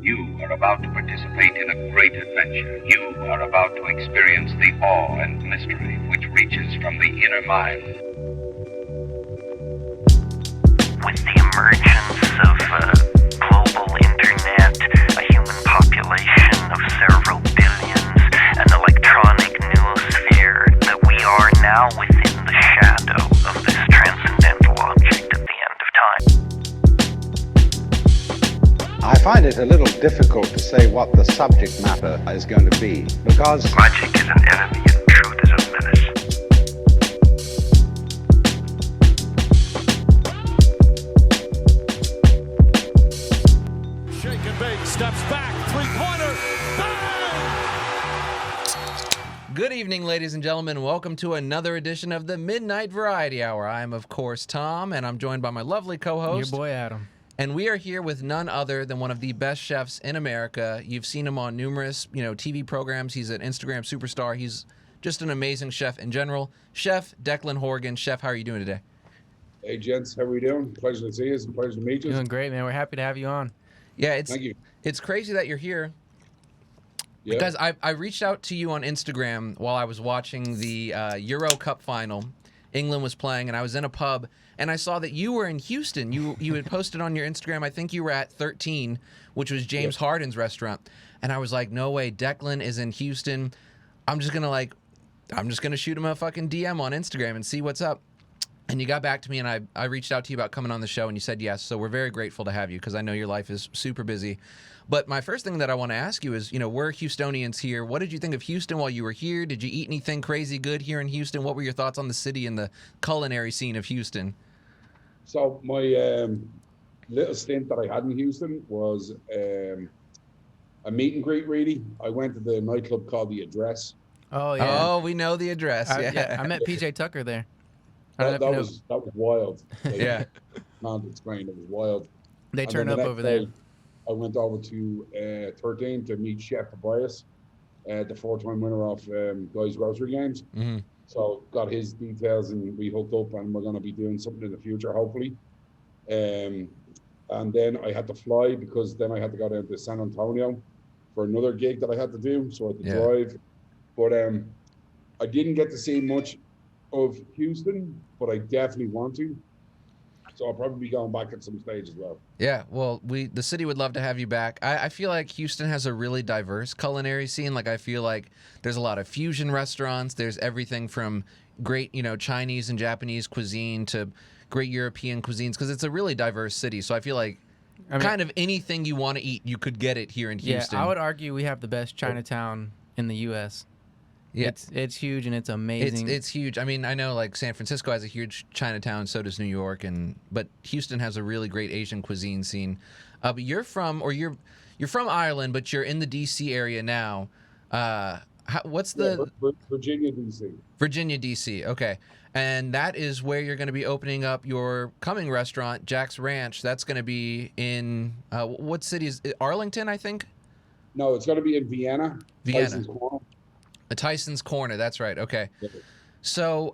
You are about to participate in a great adventure. You are about to experience the awe and mystery which reaches from the inner mind. With the emergence of global internet, a human population of several billions, an electronic noosphere, that we are now within the shadow of this transcendental object at the end of time. I find it a little difficult to say what the subject matter is going to be, because Magic is an enemy and truth is a menace. Shake and bake, steps back, three-pointer, bang! Good evening, ladies and gentlemen. Welcome to another edition of the Midnight Variety Hour. I am, of course, Tom, and I'm joined by my lovely co-host. Your boy Adam. And we are here with none other than one of the best chefs in America. You've seen him on numerous, TV programs. He's an Instagram superstar. He's just an amazing chef in general. Chef Declan Horgan. Chef, how are you doing today? Hey, gents. How are we doing? Pleasure to see you. It's a pleasure to meet you. Doing great, man. We're happy to have you on. Yeah, Thank you. It's crazy that you're here. Yeah. Because I reached out to you on Instagram while I was watching the Euro Cup final. England was playing, and I was in a pub, and I saw that you were in Houston. You had posted on your Instagram, I think you were at 13, which was James Harden's restaurant. And I was like, no way, Declan is in Houston. I'm just gonna shoot him a fucking DM on Instagram and see what's up. And you got back to me, and I reached out to you about coming on the show, and you said yes. So we're very grateful to have you because I know your life is super busy. But my first thing that I want to ask you is, we're Houstonians here. What did you think of Houston while you were here? Did you eat anything crazy good here in Houston? What were your thoughts on the city and the culinary scene of Houston? So my little stint that I had in Houston was a meet and greet, really. I went to the nightclub called The Address. Oh, yeah. Oh, we know the address. Yeah. I met PJ Tucker there. That was wild. Yeah. Can't explain. It was wild. They And turn then up the over next there. day, I went over to 13 to meet Chef Tobias, the four-time winner of Guys Grocery Games. Mm-hmm. So got his details, and we hooked up, and we're going to be doing something in the future, hopefully. And then I had to fly because then I had to go down to San Antonio for another gig that I had to do. So I had to drive. But I didn't get to see much of Houston, but I definitely want to. So I'll probably be going back at some stage as well. Yeah, well, the city would love to have you back. I feel like Houston has a really diverse culinary scene. Like, I feel like there's a lot of fusion restaurants. There's everything from great, Chinese and cuisine to great European cuisines because it's a really diverse city. So I feel like kind of anything you want to eat, you could get it here in Houston. Yeah, I would argue we have the best Chinatown in the U.S. Yeah. It's huge and it's amazing. It's huge. I mean, I know like San Francisco has a huge Chinatown, so does New York, but Houston has a really great Asian cuisine scene. But you're from Ireland, but you're in the D.C. area now. What's the Virginia, D.C. Virginia, D.C. Okay, and that is where you're going to be opening up your coming restaurant, Jack's Ranch. That's going to be in what city is it? Arlington, I think. No, it's going to be in Vienna. Tysons Corner. Tysons Corner, that's right. Okay. So,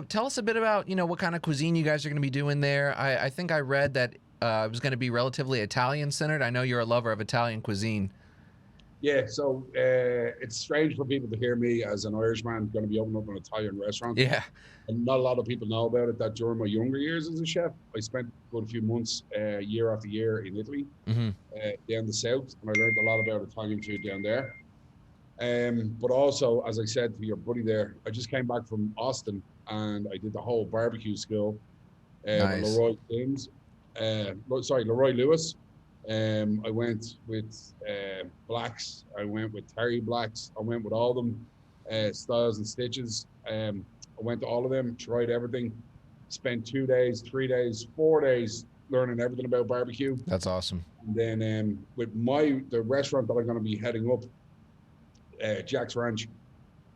tell us a bit about, what kind of cuisine you guys are going to be doing there. I think I read that it was going to be relatively Italian-centered. I know you're a lover of Italian cuisine. Yeah, so it's strange for people to hear me as an Irishman going to be opening up an Italian restaurant. Yeah. And not a lot of people know about it, that during my younger years as a chef, I spent a good few months year after year in Italy, down the south, and I learned a lot about Italian food down there. But also, as I said to your buddy there, I just came back from Austin and I did the whole barbecue school Nice. with Leroy Lewis. I went with Blacks. I went with Terry Blacks. I went with all of them, Styles and Stitches. I went to all of them, tried everything, spent 2 days, 3 days, 4 days learning everything about barbecue. That's awesome. And then with the restaurant that I'm going to be heading up, Jack's Ranch.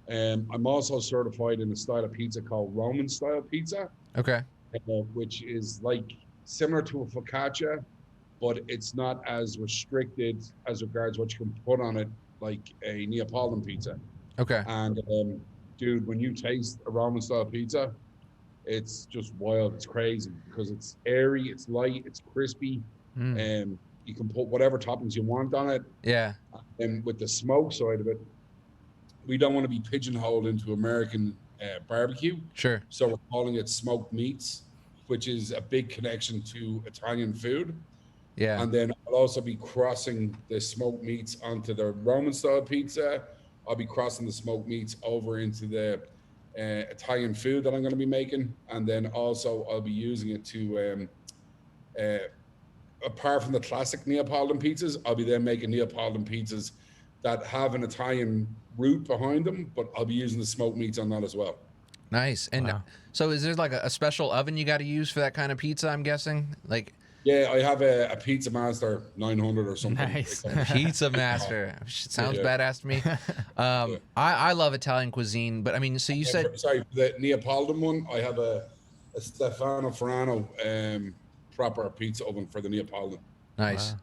I'm also certified in a style of pizza called Roman style pizza, Okay. which is like similar to a focaccia, but it's not as restricted as regards what you can put on it, like a Neapolitan pizza. Okay. And dude, when you taste a Roman style pizza, it's just wild. It's crazy because it's airy, it's light, it's crispy. You can put whatever toppings you want on it. Yeah. And with the smoke side of it, we don't want to be pigeonholed into American barbecue. Sure. So we're calling it smoked meats, which is a big connection to Italian food. Yeah. And then I'll also be crossing the smoked meats onto the Roman style pizza. I'll be crossing the smoked meats over into the Italian food that I'm going to be making. And then also I'll be using it to, apart from the classic Neapolitan pizzas, I'll be then making Neapolitan pizzas that have an Italian root behind them, but I'll be using the smoked meats on that as well. Nice. And Wow. so is there like a special oven you got to use for that kind of pizza, I'm guessing? Like Yeah, I have a Pizza Master 900 or something. Nice. Pizza Master. Sounds Yeah. badass to me. I love Italian cuisine, but I mean, so you said Sorry, for the Neapolitan one, I have a Stefano Ferrano proper pizza oven for the Neapolitan. nice. Wow.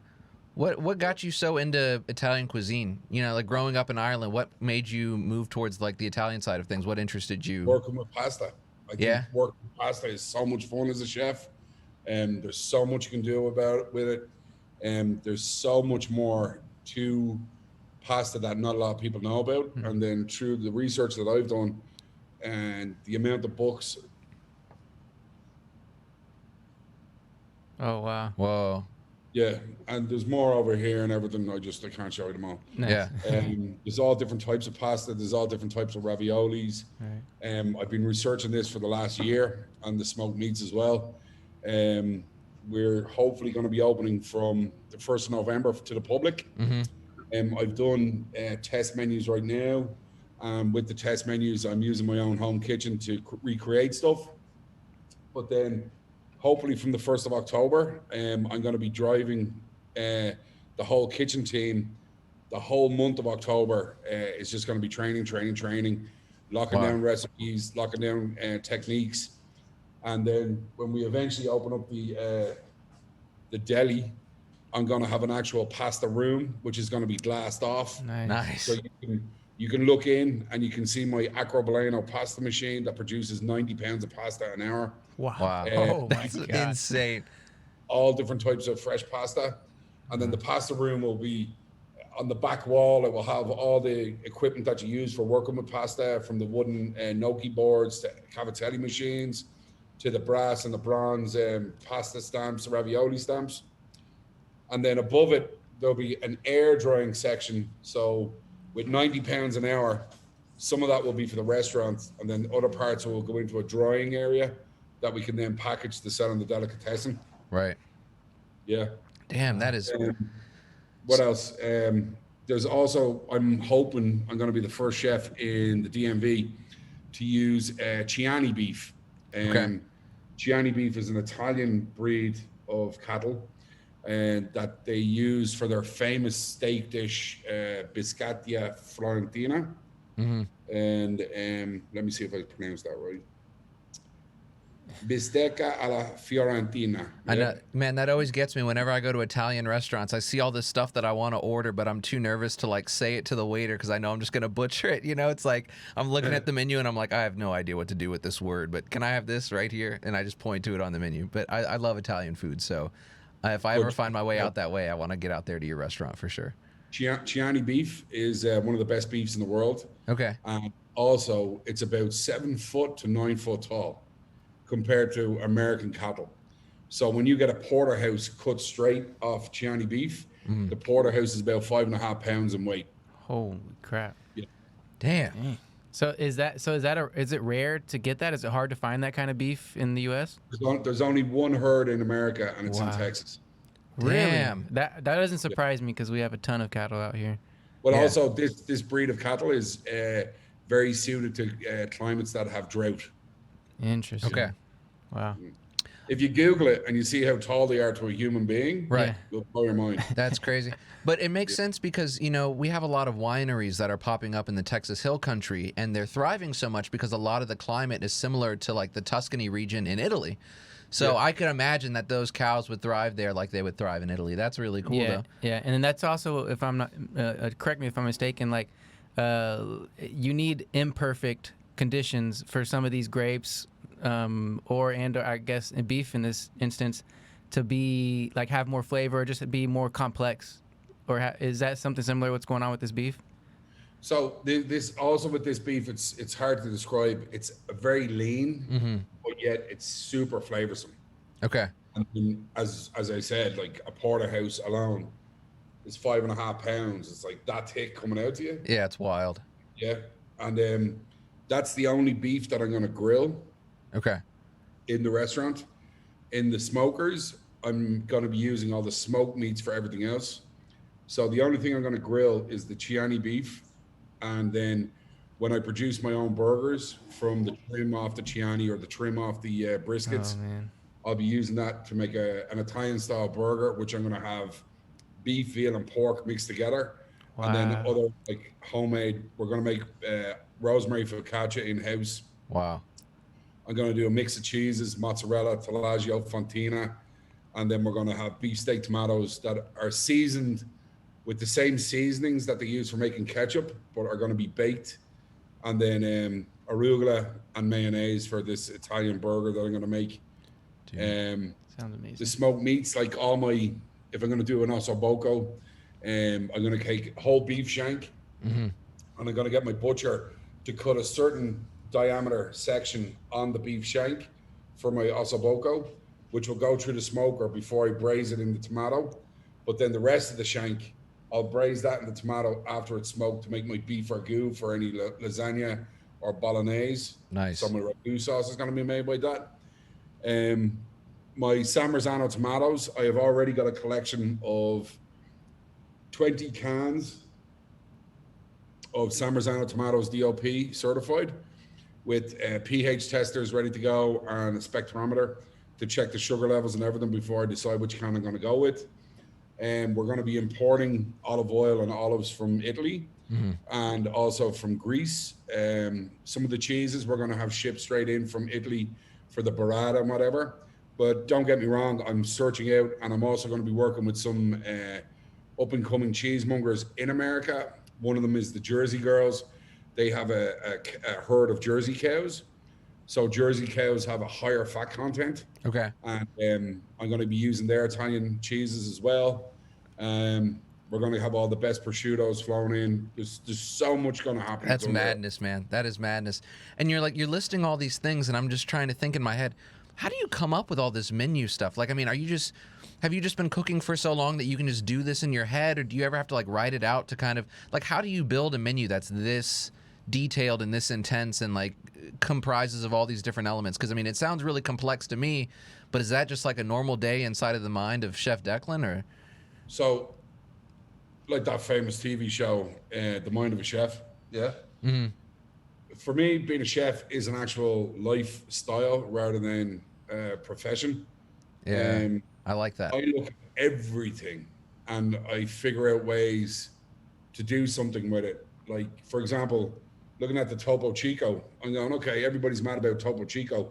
What got you so into Italian cuisine? You know, like growing up in Ireland, what made you move towards like the Italian side of things? What interested you? Working with pasta. I Yeah. think working with pasta is so much fun as a chef. And there's so much you can do with it. And there's so much more to pasta that not a lot of people know about. And then through the research that I've done and the amount of books. Oh wow. Whoa. Yeah, and there's more over here and everything. I can't show you them all. Nice. Yeah. There's all different types of pasta. There's all different types of raviolis. Right. I've been researching this for the last year and the smoked meats as well. We're hopefully going to be opening from the 1st of November to the public. I've done test menus right now. With the test menus, I'm using my own home kitchen to recreate stuff. But then hopefully from the 1st of October, I'm going to be driving the whole kitchen team. The whole month of October is just going to be training, locking Wow. down recipes, locking down techniques. And then when we eventually open up the deli, I'm going to have an actual pasta room, which is going to be glassed off. Nice. Nice. So you can look in and you can see my Acroboleno pasta machine that produces 90 pounds of pasta an hour. Wow. Wow. Oh my That's God. insane. All different types of fresh pasta. And then the pasta room will be on the back wall. It will have all the equipment that you use for working with pasta, from the wooden gnocchi boards to cavatelli machines to the brass and the bronze pasta stamps, ravioli stamps. And then above it, there'll be an air drying section. So with 90 pounds an hour, some of that will be for the restaurants, and then other parts will go into a drying area that we can then package to sell in the delicatessen. Right. Yeah. Damn, that is. What else? There's also, I'm hoping I'm going to be the first chef in the DMV to use Chiani beef. Okay. Chiani beef is an Italian breed of cattle and that they use for their famous steak dish, Biscaglia Florentina. And let me see if I pronounce that right. Bistecca alla Fiorentina. I know, man, that always gets me whenever I go to Italian restaurants. I see all this stuff that I want to order, but I'm too nervous to like say it to the waiter because I know I'm just going to butcher it. You know, it's like I'm looking at the menu and I'm like, I have no idea what to do with this word, but can I have this right here? And I just point to it on the menu. But I love Italian food. So if I ever find my way out that way, I want to get out there to your restaurant for sure. Chiani beef is one of the best beefs in the world. Okay. Also, it's about 7 foot to 9 foot tall compared to American cattle. So when you get a porterhouse cut straight off Chiani beef, the porterhouse is about 5.5 pounds in weight. Holy crap. Damn. Dang. So is it rare to get that? Is it hard to find that kind of beef in the U.S.? There's only one herd in America, and it's in Wow. Texas. Really? Damn. That doesn't surprise me because we have a ton of cattle out here. But Yeah. also, this breed of cattle is very suited to climates that have drought. Interesting. Okay. Wow. If you Google it and you see how tall they are to a human being, Right. Yeah. it'll blow your mind. That's crazy. But it makes sense because, you know, we have a lot of wineries that are popping up in the Texas Hill Country, and they're thriving so much because a lot of the climate is similar to like the Tuscany region in Italy. So I could imagine that those cows would thrive there like they would thrive in Italy. That's really cool, Yeah, though. yeah, and then that's also, if I'm not, correct me if I'm mistaken, like you need imperfect conditions for some of these grapes, or I guess beef in this instance, to be like have more flavor, or just to be more complex, or is that something similar? What's going on with this beef? So this also with this beef, it's hard to describe. It's very lean, but yet it's super flavorsome. Okay. And then, as I said, like a porterhouse alone is 5.5 pounds. It's like that thick coming out to you. Yeah, it's wild. Yeah, and that's the only beef that I'm going to grill. Okay. In the restaurant. In the smokers, I'm going to be using all the smoked meats for everything else. So the only thing I'm going to grill is the Chianti beef. And then when I produce my own burgers from the trim off the Chianti or the trim off the briskets, I'll be using that to make an Italian style burger, which I'm going to have beef, veal, and pork mixed together. Wow. And then other like homemade, we're going to make rosemary focaccia in-house. Wow. I'm going to do a mix of cheeses, mozzarella, taleggio, fontina, and then we're going to have beefsteak tomatoes that are seasoned with the same seasonings that they use for making ketchup, but are going to be baked. And then arugula and mayonnaise for this Italian burger that I'm going to make. Sounds amazing. The smoked meats, like all my, if I'm going to do an ossobuco, I'm going to take whole beef shank, and I'm going to get my butcher to cut a certain diameter section on the beef shank for my ossobuco, which will go through the smoker before I braise it in the tomato. But then the rest of the shank, I'll braise that in the tomato after it's smoked to make my beef ragu for any lasagna or bolognese. Nice. So my ragu sauce is going to be made by that. My San Marzano tomatoes, I have already got a collection of 20 cans of San Marzano tomatoes DOP certified, with pH testers ready to go and a spectrometer to check the sugar levels and everything before I decide which can I'm going to go with. And we're going to be importing olive oil and olives from Italy and also from Greece. Some of the cheeses we're going to have shipped straight in from Italy for the burrata and whatever. But don't get me wrong, I'm searching out, and I'm also going to be working with some up-and-coming cheesemongers in America. One of them is the Jersey Girls. They have a herd of Jersey cows. So Jersey cows have a higher fat content. Okay. And I'm going to be using their Italian cheeses as well. We're going to have all the best prosciuttos flown in. There's so much going to happen. That's madness, man. That is madness. And you're listing all these things, and I'm just trying to think in my head, how do you come up with all this menu stuff? Like, I mean, have you just been cooking for so long that you can just do this in your head, or do you ever have to like write it out to kind of like, how do you build a menu that's this detailed and this intense and like comprises of all these different elements? Because I mean, it sounds really complex to me, but is that just like a normal day inside of the mind of Chef Declan? Or so like that famous TV show, The Mind of a Chef? Yeah. For me, being a chef is an actual lifestyle rather than a profession. Yeah, I like that. I look at everything and I figure out ways to do something with it. Like, for example, looking at the Topo Chico, I'm going, okay, everybody's mad about Topo Chico.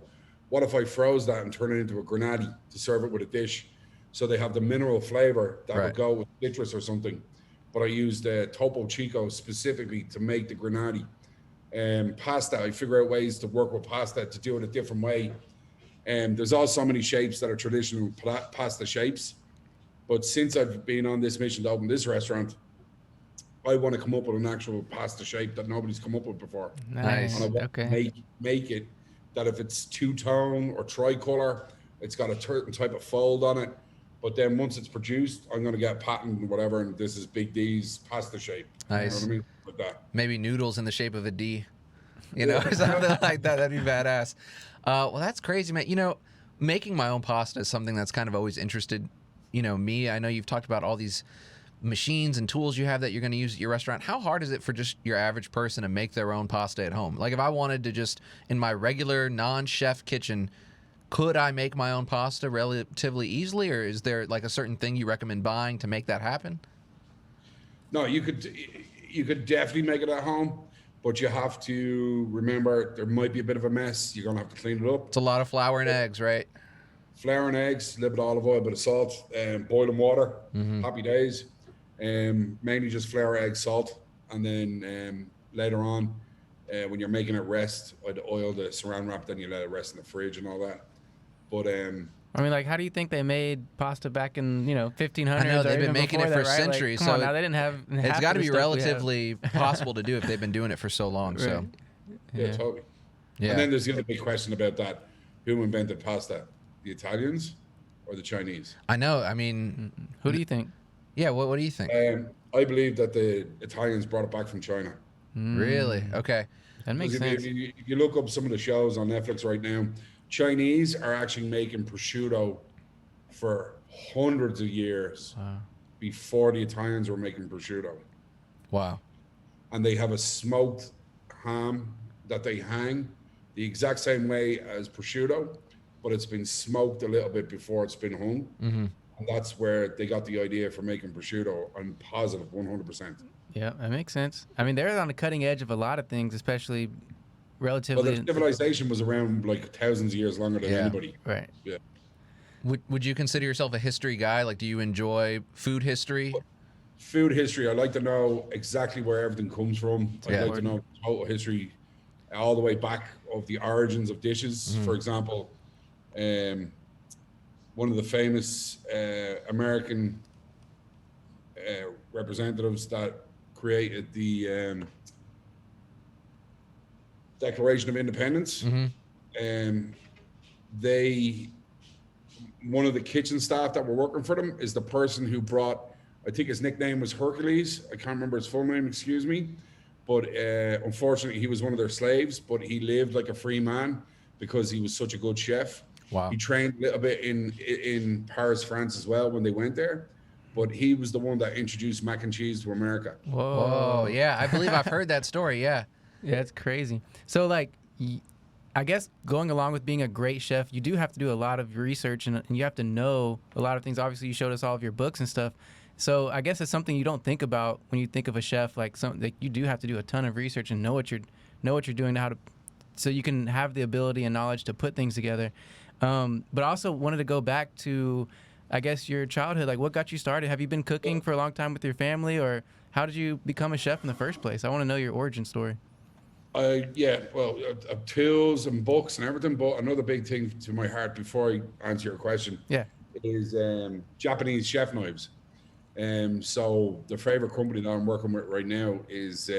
What if I froze that and turn it into a granati to serve it with a dish? So they have the mineral flavor that would go with citrus or something. But I used Topo Chico specifically to make the granati. Pasta, I figure out ways to work with pasta to do it a different way. There's also so many shapes that are traditional pasta shapes. But since I've been on this mission to open this restaurant, I want to come up with an actual pasta shape that nobody's come up with before. Nice. And I want to make it that if it's two-tone or tricolor, it's got a certain type of fold on it. But then once it's produced, I'm going to get patent and whatever, and this is Big D's pasta shape. Nice. You know what I mean? Like that. Maybe noodles in the shape of a D. You know, something like that. That'd be badass. Well, that's crazy, man. You know, making my own pasta is something that's kind of always interested, me. I know you've talked about all these machines and tools you have that you're going to use at your restaurant. How hard is it for just your average person to make their own pasta at home? Like if I wanted to just, in my regular non-chef kitchen, could I make my own pasta relatively easily, or is there like a certain thing you recommend buying to make that happen? No, you could definitely make it at home, but you have to remember there might be a bit of a mess. You're going to have to clean it up. It's a lot of flour and eggs, right? Flour and eggs, a little bit of olive oil, a bit of salt, boiling water, happy days. Mainly just flour, eggs, salt. And then later on, when you're making it rest, I'd oil the saran wrap, then you let it rest in the fridge and all that. But I mean, like, how do you think they made pasta back in 1500s? I know or they've been even making it before for that, right? Like, centuries. come so on, now they didn't have. it's got got to be relatively possible to do if they've been doing it for so long. So Right. Yeah, totally. yeah. And then there's the other big question about that: who invented pasta? The Italians or the Chinese? I know. I mean, Who do you think? yeah. What do you think? I believe that the Italians brought it back from China. Really? Okay. That makes Because sense. if you look up some of the shows on Netflix right now, Chinese are actually making prosciutto for hundreds of years before the Italians were making prosciutto. Wow. And they have a smoked ham that they hang the exact same way as prosciutto, but it's been smoked a little bit before it's been hung. Mm-hmm. And that's where they got the idea for making prosciutto. I'm positive 100%. Yeah, that makes sense. I mean, they're on the cutting edge of a lot of things, especially Well, relatively. their civilization was around like thousands of years longer than Yeah. anybody. Right. Yeah. Would you consider yourself a history guy? Like, do you enjoy food history? Food history, I like to know exactly where everything comes from. Yeah. I'd like to know total history all the way back of the origins of dishes. For example, one of the famous American representatives that created the Declaration of Independence, one of the kitchen staff that were working for them is the person who brought, I think his nickname was Hercules. I can't remember his full name, excuse me. But unfortunately, he was one of their slaves, but he lived like a free man because he was such a good chef. Wow. He trained a little bit in Paris, France as well when they went there. But he was the one that introduced mac and cheese to America. Whoa. Oh, yeah. I believe I've heard that story. Yeah. Yeah, it's crazy. So, like, I guess going along with being a great chef, you do have to do a lot of research and you have to know a lot of things. Obviously, you showed us all of your books and stuff. So I guess it's something you don't think about when you think of a chef. Like, you do have to do a ton of research and know what you're doing, so you can have the ability and knowledge to put things together. But I also wanted to go back to, I guess, your childhood. Like, what got you started? Have you been cooking for a long time with your family, or how did you become a chef in the first place? I want to know your origin story. Tools and books and everything. But another big thing to my heart before I answer your question is Japanese chef knives. So the favorite company that I'm working with right now is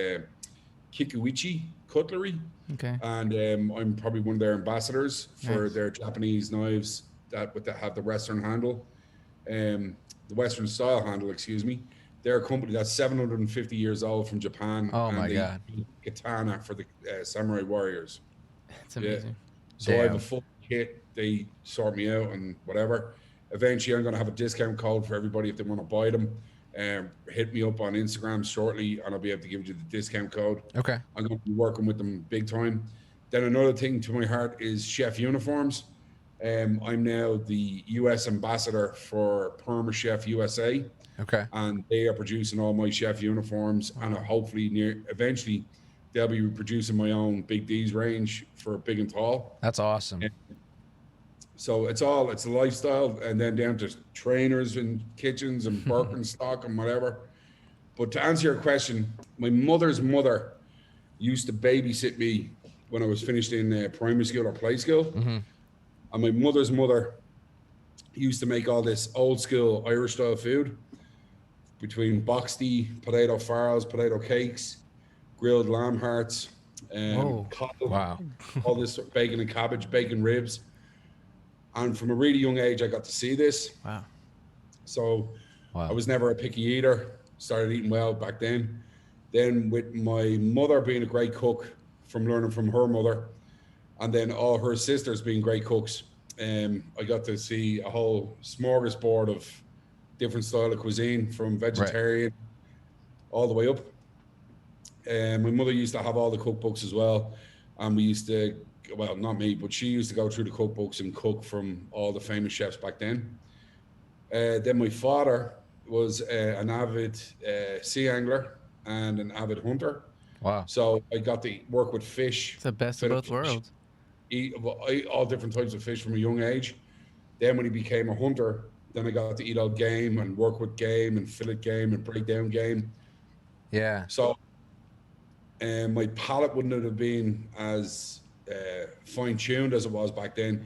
Kikuichi Cutlery. Okay. And I'm probably one of their ambassadors for Nice. their Japanese knives that have the Western handle, the Western style handle, excuse me. They're a company that's 750 years old from Japan. Oh, and my they God. make katana for the samurai warriors. It's amazing. So I have Damn. a full kit. They sort me out and whatever. Eventually, I'm going to have a discount code for everybody if they want to buy them. Hit me up on Instagram shortly, and I'll be able to give you the discount code. Okay. I'm going to be working with them big time. Then another thing to my heart is chef uniforms. I'm now the U.S. ambassador for Perma Chef USA, Okay. and they are producing all my chef uniforms. And hopefully, eventually, they'll be producing my own Big D's range for Big and Tall. That's awesome. So it's a lifestyle, and then down to trainers and kitchens and Birkenstock and whatever. But to answer your question, my mother's mother used to babysit me when I was finished in primary school or play school. And my mother's mother used to make all this old school Irish style food between boxty, potato farls, potato cakes, grilled lamb hearts, cottle, Wow. all this bacon and cabbage, bacon ribs. And from a really young age, I got to see this. Wow. So Wow. I was never a picky eater. Started eating well back then. Then with my mother being a great cook from learning from her mother, and then all her sisters being great cooks, I got to see a whole smorgasbord of different style of cuisine, from vegetarian all the way up. My mother used to have all the cookbooks as well. And we used to, well, not me, but she used to go through the cookbooks and cook from all the famous chefs back then. Then my father was an avid sea angler and an avid hunter. Wow. So I got to work with fish. It's the best of both worlds. Eat all different types of fish from a young age. Then when he became a hunter, then I got to eat all game and work with game and fillet game and break down game. Yeah. So my palate wouldn't have been as fine-tuned as it was back then.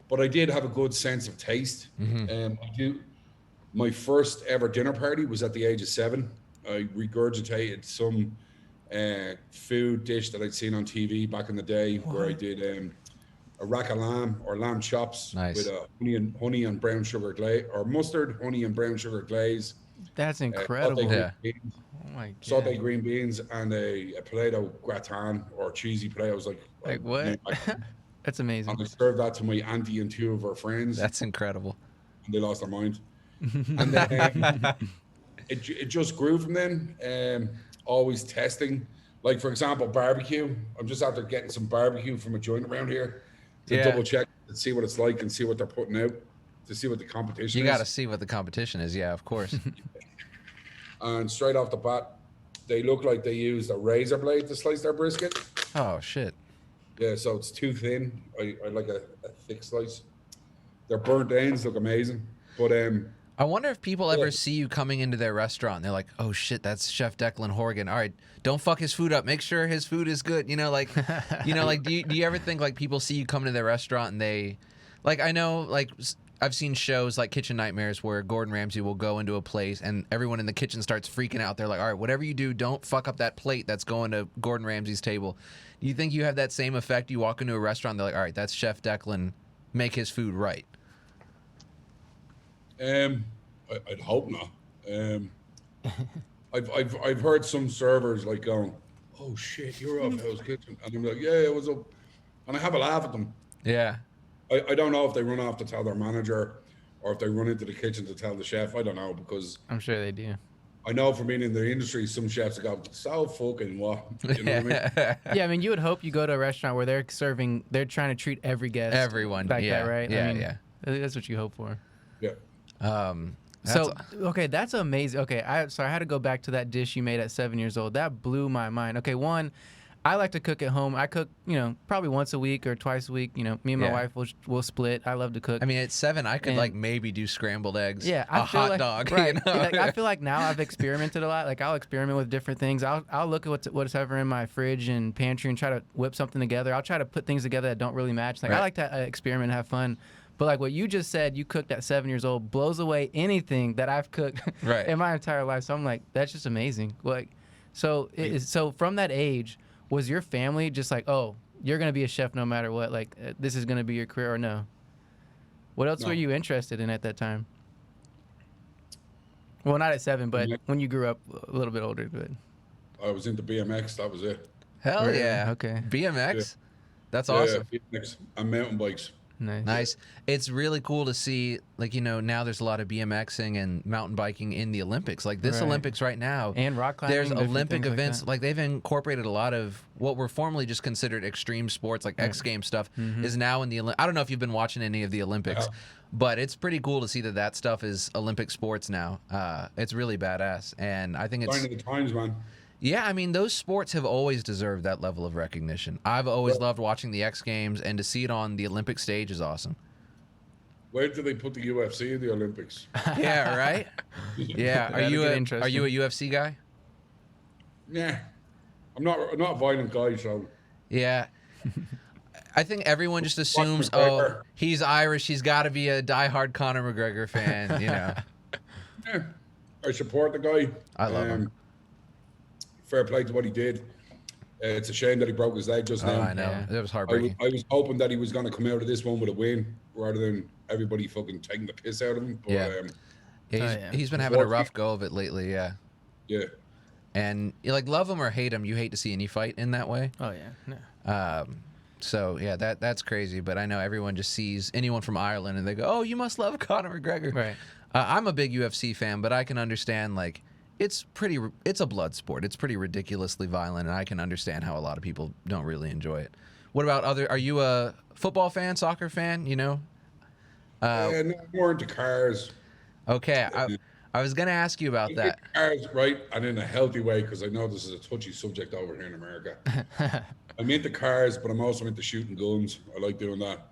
but I did have a good sense of taste. My first ever dinner party was at the age of 7. I regurgitated some food dish that I'd seen on TV back in the day, where I did a rack of lamb or lamb chops with honey and brown sugar glaze, or mustard, honey and brown sugar glaze. That's incredible. Sauteed green beans and a potato gratin or cheesy potatoes. Like what? That's amazing. And I served that to my auntie and 2 of her friends. That's incredible. And they lost their mind. And then it just grew from then. Always testing. Like, for example, barbecue. I'm just after getting some barbecue from a joint around here to double check and see what it's like and see what they're putting out, to see what the competition is. You got to see what the competition is. Yeah, of course. And straight off the bat, they look like they used a razor blade to slice their brisket. Oh, shit. Yeah, so it's too thin. I like a thick slice. Their burnt ends look amazing. But I wonder if people ever see you coming into their restaurant and they're like, oh shit, that's Chef Declan Horgan. All right, don't fuck his food up. Make sure his food is good. Like do you ever think like people see you come to their restaurant and they, like, I know, like, I've seen shows like Kitchen Nightmares where Gordon Ramsay will go into a place and everyone in the kitchen starts freaking out. They're like, all right, whatever you do, don't fuck up that plate that's going to Gordon Ramsay's table. Do you think you have that same effect? You walk into a restaurant, they're like, all right, that's Chef Declan. Make his food right. I'd hope not. I've heard some servers like going, "Oh shit, you're off Hell's Kitchen," and I'm like, "Yeah, what's up?" And I have a laugh at them. Yeah. I don't know if they run off to tell their manager, or if they run into the kitchen to tell the chef. I don't know, because I'm sure they do. I know from being in the industry, some chefs go, so fucking what? You know what I mean? Yeah, I mean, you would hope you go to a restaurant where they're trying to treat every guest. Everyone. Like yeah. that, right? Yeah, I mean, yeah. That's what you hope for. Yeah. Okay, that's amazing. Okay, I had to go back to that dish you made at 7 years old. That blew my mind. Okay, one, I like to cook at home. I cook, probably once a week or twice a week. Me and my wife will split. I love to cook. I mean, at 7, I could like maybe do scrambled eggs. Yeah, a hot dog. Right. Like, I feel like now I've experimented a lot. Like, I'll experiment with different things. I'll look at what's ever in my fridge and pantry and try to whip something together. I'll try to put things together that don't really match. Like, I like to experiment and have fun. But like what you just said, you cooked at 7 years old, blows away anything that I've cooked in my entire life. So I'm like, that's just amazing. Like, so from that age, was your family just like, oh, you're gonna be a chef no matter what? Like, this is gonna be your career, or no? What else were you interested in at that time? Well, not at 7, but when you grew up a little bit older. But I was into BMX. That was it. Hell yeah. Okay. BMX? Yeah. That's awesome. Yeah, BMX and mountain bikes. Nice. It's really cool to see, like, now there's a lot of BMXing and mountain biking in the Olympics. Like this Olympics right now. And rock climbing. There's Olympic events. Like they've incorporated a lot of what were formerly just considered extreme sports, like X Games stuff, is now in the I don't know if you've been watching any of the Olympics, but it's pretty cool to see that stuff is Olympic sports now. It's really badass. And I think it's... Sign of the times, man. Yeah, I mean, those sports have always deserved that level of recognition. I've always loved watching the X Games, and to see it on the Olympic stage is awesome. Where do they put the UFC in the Olympics? Yeah, right? Yeah. Are you a UFC guy? Yeah. I'm not a violent guy, so... Yeah. I think everyone just assumes, oh, he's Irish, he's got to be a diehard Conor McGregor fan, Yeah. I support the guy. I love him. Fair play to what he did. It's a shame that he broke his leg just now. I know. It was heartbreaking. I was hoping that he was going to come out of this one with a win rather than everybody fucking taking the piss out of him. But, he's been having a rough go of it lately, yeah. Yeah. And you love him or hate him, you hate to see any fight in that way. Oh, yeah. No. So, yeah, that's crazy. But I know everyone just sees anyone from Ireland and they go, oh, you must love Conor McGregor. Right. I'm a big UFC fan, but I can understand, it's a blood sport. It's pretty ridiculously violent, and I can understand how a lot of people don't really enjoy it. What about are you a football fan, soccer fan, no, more into cars. Okay, I was going to ask you about that. Cars, right, and in a healthy way, because I know this is a touchy subject over here in America. I'm into cars, but I'm also into shooting guns. I like doing that.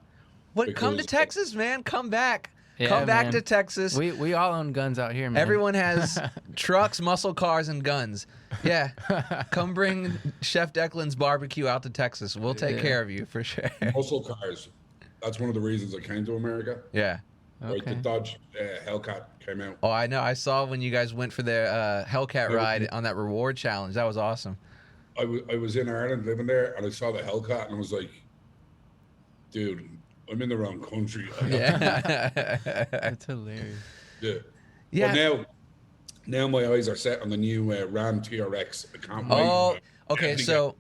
Come to Texas, man. Come back. Yeah, Come back man. to Texas. We all own guns out here, man. Everyone has trucks, muscle cars, and guns. Yeah. Come bring Chef Declan's barbecue out to Texas. We'll take care of you for sure. Muscle cars. That's one of the reasons I came to America. Yeah. Right, the Okay. Dodge Hellcat came out. Oh, I know. I saw when you guys went for the Hellcat ride on that reward challenge. That was awesome. I was in Ireland living there, and I saw the Hellcat, and I was like, dude, I'm in the wrong country. Yeah. That's hilarious. Yeah. Yeah. But now my eyes are set on the new Ram TRX. I can't wait. Oh, okay. Yeah,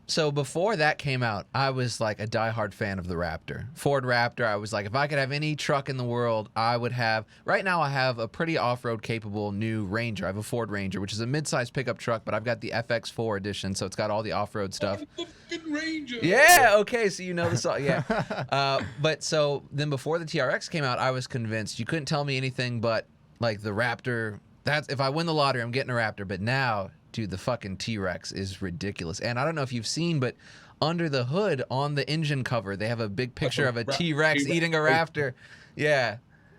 So before that came out, I was like a diehard fan of the Raptor. Ford Raptor, I was like, if I could have any truck in the world, I would have. Right now, I have a pretty off-road capable new Ranger. I have a Ford Ranger, which is a mid-size pickup truck, but I've got the FX4 edition, so it's got all the off-road stuff. the fucking Ranger. Yeah, okay, so you know the song. Yeah. But so then before the TRX came out, I was convinced. You couldn't tell me anything but, like, the Raptor. That's if I win the lottery, I'm getting a Raptor. But now, dude, the fucking T-Rex is ridiculous. And I don't know if you've seen, but under the hood on the engine cover, they have a big picture of a T-Rex eating a Raptor. Yeah.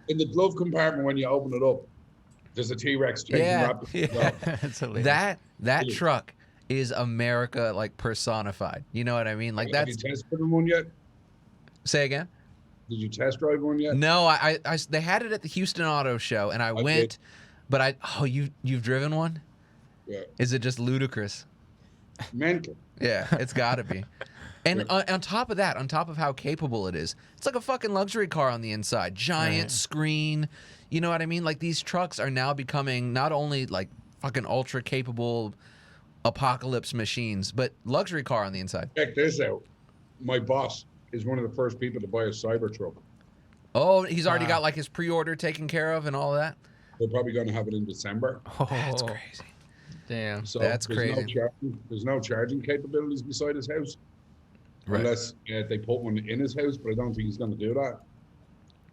In the glove compartment, when you open it up, there's a T-Rex chasing Yeah. Raptor. Well, That's hilarious. That truck is America, like, personified. You know what I mean? Like, have that's... you tested one yet? Say again? Did you test drive one yet? No, they had it at the Houston Auto Show, and I went, did. but you've driven one? Yeah. Is it just ludicrous? Mental. Yeah, it's got to be. And on top of that, on top of how capable it is, it's like a fucking luxury car on the inside. Giant Right. screen. You know what I mean? Like, these trucks are now becoming not only like fucking ultra capable apocalypse machines, but luxury car on the inside. Check this out. My boss is one of the first people to buy a Cybertruck. Oh, he's already got like his pre-order taken care of and all that. They're probably going to have it in December. Oh, That's crazy. damn. So That's there's crazy. There's no charging capabilities beside his house, Right. unless they put one in his house. But I don't think he's going to do that.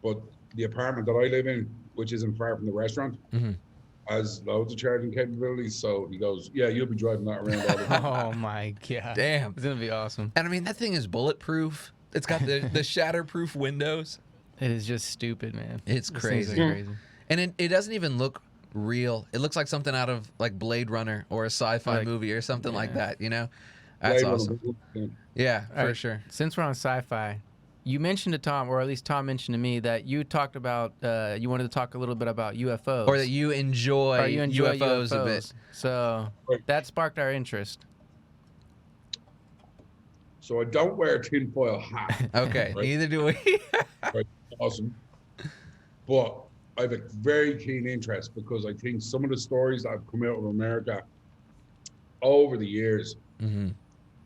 But the apartment that I live in, which isn't far from the restaurant, Mhm. has loads of charging capabilities. So he goes, "Yeah, you'll be driving that around all the time." Oh my god. Damn. It's gonna be awesome. And I mean, that thing is bulletproof. It's got the shatterproof windows. It is just stupid, man. It's These things are crazy. crazy. And it doesn't even look real. It looks like something out of like Blade Runner or a sci-fi Like, movie or something like yeah. that, you know? That's Blade awesome. Runner. Yeah, All for right, sure. Since we're on sci-fi, you mentioned to Tom, or at least Tom mentioned to me, that you talked about you wanted to talk a little bit about UFOs. Or that you enjoy, Or you enjoy UFOs a bit. So that sparked our interest. So I don't wear a tinfoil hat. Okay, Right. neither do we. Right. Awesome. But I have a very keen interest because I think some of the stories that have come out of America over the years, hmm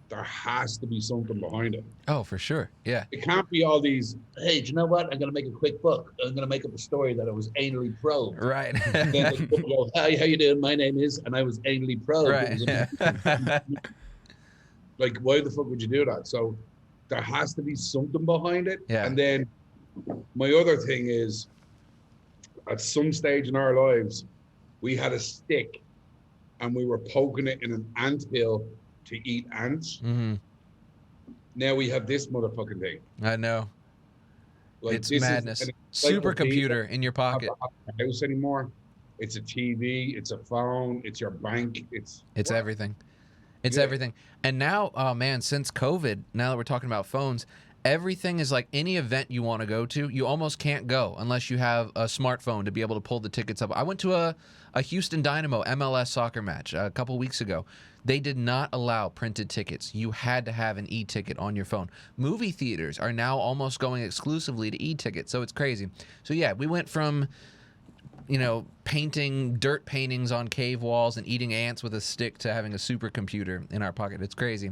there has to be something behind it. Oh, for sure. Yeah. It can't be all these, Hey, do you know what? I'm going to make a quick book. I'm going to make up a story that I was anally probed. Right. Then the book will go, hi, how you doing? My name is, and I was anally probed. It was right. like, why the fuck would you do that? So there has to be something behind it. Yeah. And then my other thing is, at some stage in our lives, we had a stick and we were poking it in an anthill to eat ants. hmm Now we have this motherfucking thing. I know. Like, It's this is madness. an Supercomputer in your pocket. Not a house anymore. It's a TV. It's a phone. It's your bank. It's Everything. It's Yeah. everything. And now, oh man, since COVID, now that we're talking about phones, everything is like any event you want to go to, you almost can't go unless you have a smartphone to be able to pull the tickets up. I went to a Houston Dynamo MLS soccer match a couple weeks ago. They did not allow printed tickets. You had to have an e-ticket on your phone. Movie theaters are now almost going exclusively to e-tickets, so it's crazy. So yeah, we went from, you know, painting dirt paintings on cave walls and eating ants with a stick to having a supercomputer in our pocket. It's crazy.